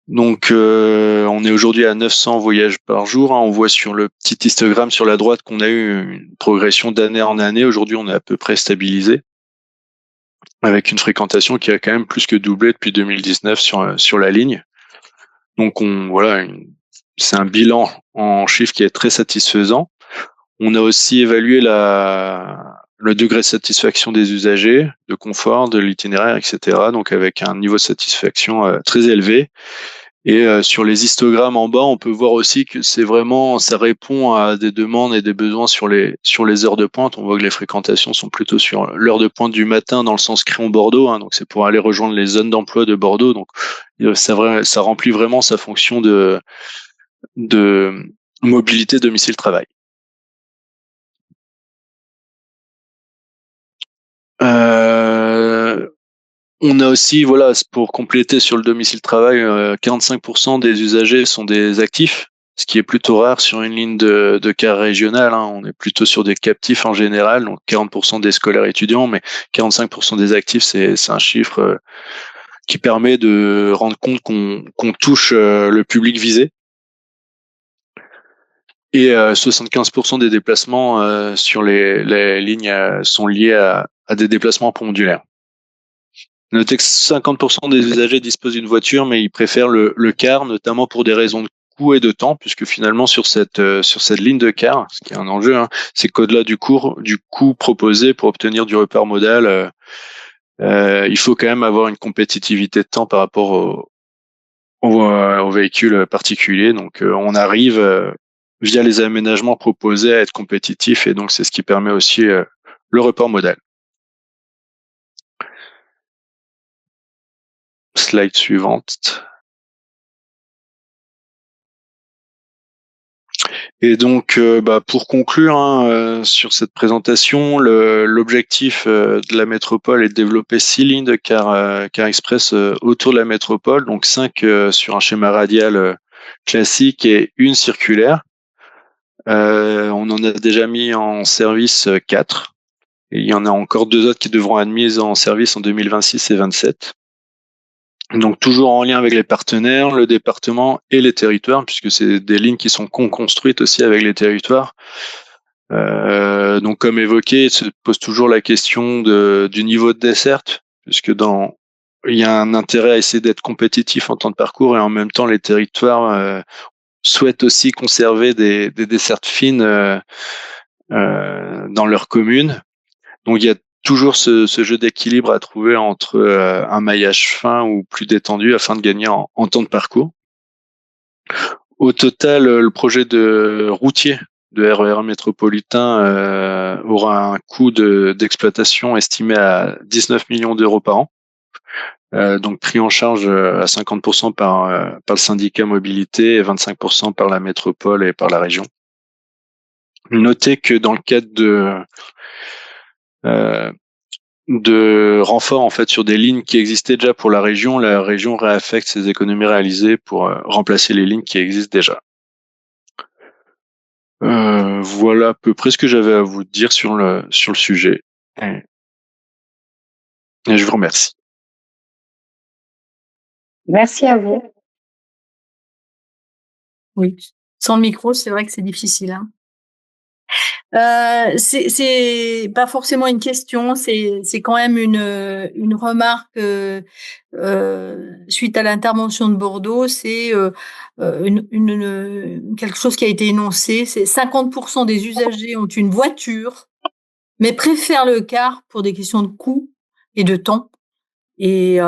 Donc, on est aujourd'hui à 900 voyages par jour. On voit sur le petit histogramme sur la droite qu'on a eu une progression d'année en année. Aujourd'hui, on est à peu près stabilisé, avec une fréquentation qui a quand même plus que doublé depuis 2019 sur la ligne. Donc, c'est un bilan en chiffres qui est très satisfaisant. On a aussi évalué le degré de satisfaction des usagers, de confort, de l'itinéraire, etc. Donc avec un niveau de satisfaction très élevé. Et sur les histogrammes en bas, on peut voir aussi que ça répond à des demandes et des besoins sur les heures de pointe. On voit que les fréquentations sont plutôt sur l'heure de pointe du matin dans le sens Créon-Bordeaux. Donc c'est pour aller rejoindre les zones d'emploi de Bordeaux. Donc ça remplit vraiment sa fonction de mobilité domicile-travail. On a aussi, pour compléter sur le domicile-travail, 45% des usagers sont des actifs. ce qui est plutôt rare sur une ligne de car régionale. Hein. On est plutôt sur des captifs en général, donc 40% des scolaires étudiants, mais 45% des actifs, c'est un chiffre qui permet de rendre compte qu'on touche le public visé. Et 75% des déplacements sur les lignes sont liés à des déplacements pendulaires. Notez que 50% des usagers disposent d'une voiture, mais ils préfèrent le car, notamment pour des raisons de coût et de temps, puisque finalement sur cette ligne de car, ce qui est un enjeu, hein, c'est qu'au-delà du coût proposé pour obtenir du report modal, il faut quand même avoir une compétitivité de temps par rapport aux véhicules particuliers. Donc on arrive via les aménagements proposés à être compétitif, et donc c'est ce qui permet aussi le report modal. Slide suivante. Et donc, pour conclure sur cette présentation, l'objectif de la métropole est de développer 6 lignes de car express autour de la métropole, donc 5 sur un schéma radial classique et une circulaire. On en a déjà mis en service 4. Et il y en a encore 2 autres qui devront être mises en service en 2026 et 2027. Donc toujours en lien avec les partenaires, le département et les territoires, puisque c'est des lignes qui sont co-construites aussi avec les territoires. Donc comme évoqué, il se pose toujours la question du niveau de desserte, puisque il y a un intérêt à essayer d'être compétitif en temps de parcours, et en même temps les territoires souhaitent aussi conserver des dessertes fines dans leur commune. Donc il y a toujours ce jeu d'équilibre à trouver entre un maillage fin ou plus détendu afin de gagner en temps de parcours. Au total, le projet de routier de RER métropolitain aura un coût d'exploitation estimé à 19 millions d'euros par an, donc pris en charge à 50% par le syndicat mobilité et 25% par la métropole et par la région. Notez que dans le cadre de renfort en fait sur des lignes qui existaient déjà pour la région réaffecte ces économies réalisées pour remplacer les lignes qui existent déjà. Voilà à peu près ce que j'avais à vous dire sur le sujet. Et je vous remercie. Merci à vous. Oui, sans le micro, c'est vrai que c'est difficile. Hein. C'est pas forcément une question, c'est quand même une remarque suite à l'intervention de Bordeaux. C'est quelque chose qui a été énoncé. C'est 50% des usagers ont une voiture, mais préfèrent le car pour des questions de coût et de temps. Et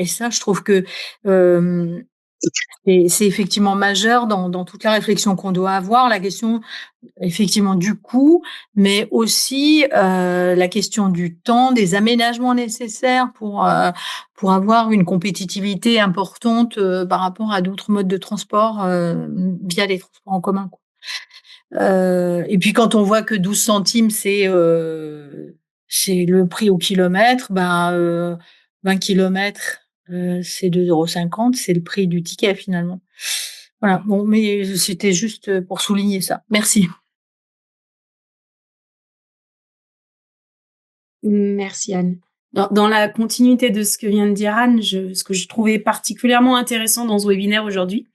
ça, je trouve que c'est effectivement majeur dans toute la réflexion qu'on doit avoir, la question effectivement du coût, mais aussi la question du temps, des aménagements nécessaires pour avoir une compétitivité importante par rapport à d'autres modes de transport via les transports en commun. Quoi. Et puis quand on voit que 12 centimes c'est le prix au kilomètre, 20 kilomètres c'est 2,50 €, c'est le prix du ticket finalement. Voilà, bon, mais c'était juste pour souligner ça. Merci. Merci Anne. Dans la continuité de ce que vient de dire Anne, ce que je trouvais particulièrement intéressant dans ce webinaire aujourd'hui,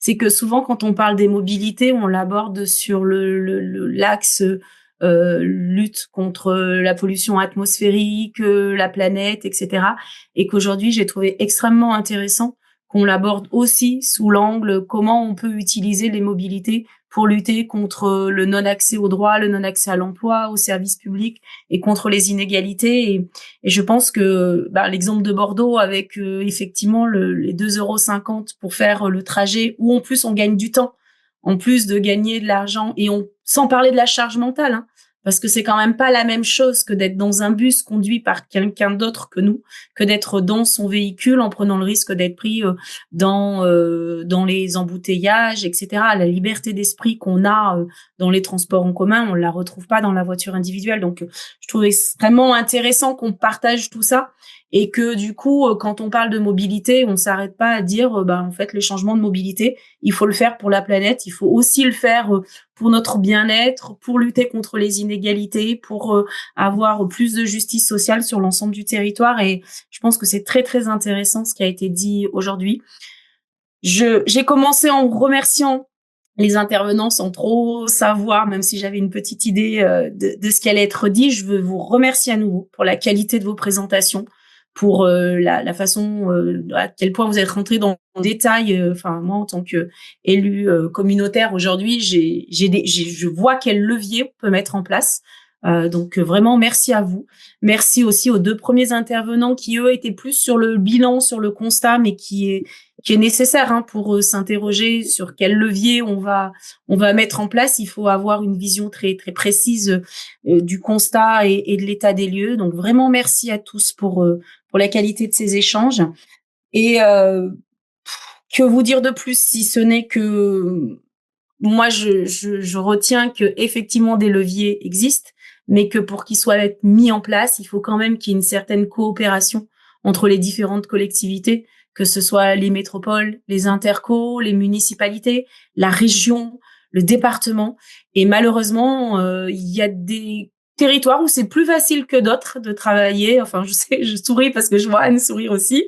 c'est que souvent quand on parle des mobilités, on l'aborde sur l'axe lutte contre la pollution atmosphérique, la planète, etc. Et qu'aujourd'hui, j'ai trouvé extrêmement intéressant qu'on l'aborde aussi sous l'angle comment on peut utiliser les mobilités pour lutter contre le non-accès aux droits, le non-accès à l'emploi, aux services publics et contre les inégalités. Et je pense que l'exemple de Bordeaux avec effectivement les 2,50 € pour faire le trajet, où en plus on gagne du temps, en plus de gagner de l'argent, et sans parler de la charge mentale, hein, parce que c'est quand même pas la même chose que d'être dans un bus conduit par quelqu'un d'autre que nous, que d'être dans son véhicule en prenant le risque d'être pris dans les embouteillages, etc. La liberté d'esprit qu'on a dans les transports en commun, on la retrouve pas dans la voiture individuelle. Donc, je trouve extrêmement intéressant qu'on partage tout ça. et que du coup, quand on parle de mobilité, on s'arrête pas à dire, en fait, le changement de mobilité, il faut le faire pour la planète, il faut aussi le faire pour notre bien-être, pour lutter contre les inégalités, pour avoir plus de justice sociale sur l'ensemble du territoire. Et je pense que c'est très, très intéressant ce qui a été dit aujourd'hui. J'ai commencé en remerciant les intervenants sans trop savoir, même si j'avais une petite idée de ce qui allait être dit. Je veux vous remercier à nouveau pour la qualité de vos présentations, pour la façon à quel point vous êtes rentrés dans le détail. Enfin, moi, en tant que élu communautaire aujourd'hui, je vois quel levier on peut mettre en place. Donc vraiment, merci à vous. Merci aussi aux 2 premiers intervenants qui, eux, étaient plus sur le bilan, sur le constat, mais qui est nécessaire pour s'interroger sur quel levier on va mettre en place. Il faut avoir une vision très très précise du constat et de l'état des lieux. Donc vraiment merci à tous pour la qualité de ces échanges. Et que vous dire de plus si ce n'est que moi je retiens que effectivement des leviers existent, mais que pour qu'ils soient mis en place, il faut quand même qu'il y ait une certaine coopération entre les différentes collectivités, que ce soit les métropoles, les intercos, les municipalités, la région, le département. Et malheureusement, il y a des territoires où c'est plus facile que d'autres de travailler. Enfin, je sais, je souris parce que je vois Anne sourire aussi.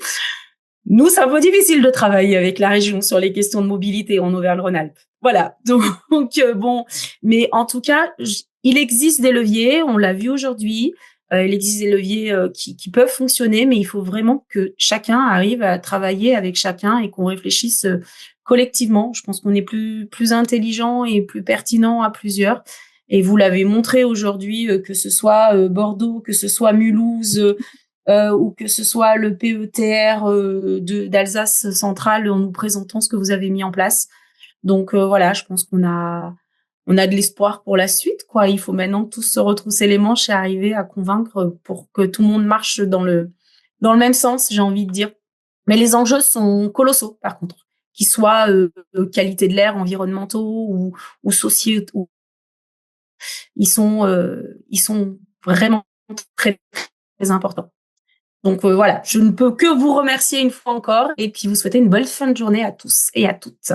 Nous, c'est un peu difficile de travailler avec la région sur les questions de mobilité en Auvergne-Rhône-Alpes. Voilà. Donc bon, mais en tout cas, il existe des leviers, on l'a vu aujourd'hui. Il existe des leviers qui peuvent fonctionner, mais il faut vraiment que chacun arrive à travailler avec chacun et qu'on réfléchisse collectivement. Je pense qu'on est plus intelligent et plus pertinent à plusieurs. Et vous l'avez montré aujourd'hui, que ce soit Bordeaux, que ce soit Mulhouse, ou que ce soit le PETR d'Alsace centrale en nous présentant ce que vous avez mis en place. Donc voilà, je pense qu'on a de l'espoir pour la suite, quoi. Il faut maintenant tous se retrousser les manches et arriver à convaincre pour que tout le monde marche dans le même sens, j'ai envie de dire. Mais les enjeux sont colossaux, par contre, qu'ils soient qualité de l'air, environnementaux ou sociaux. Ils sont vraiment très, très importants. Donc voilà, je ne peux que vous remercier une fois encore et puis vous souhaiter une bonne fin de journée à tous et à toutes.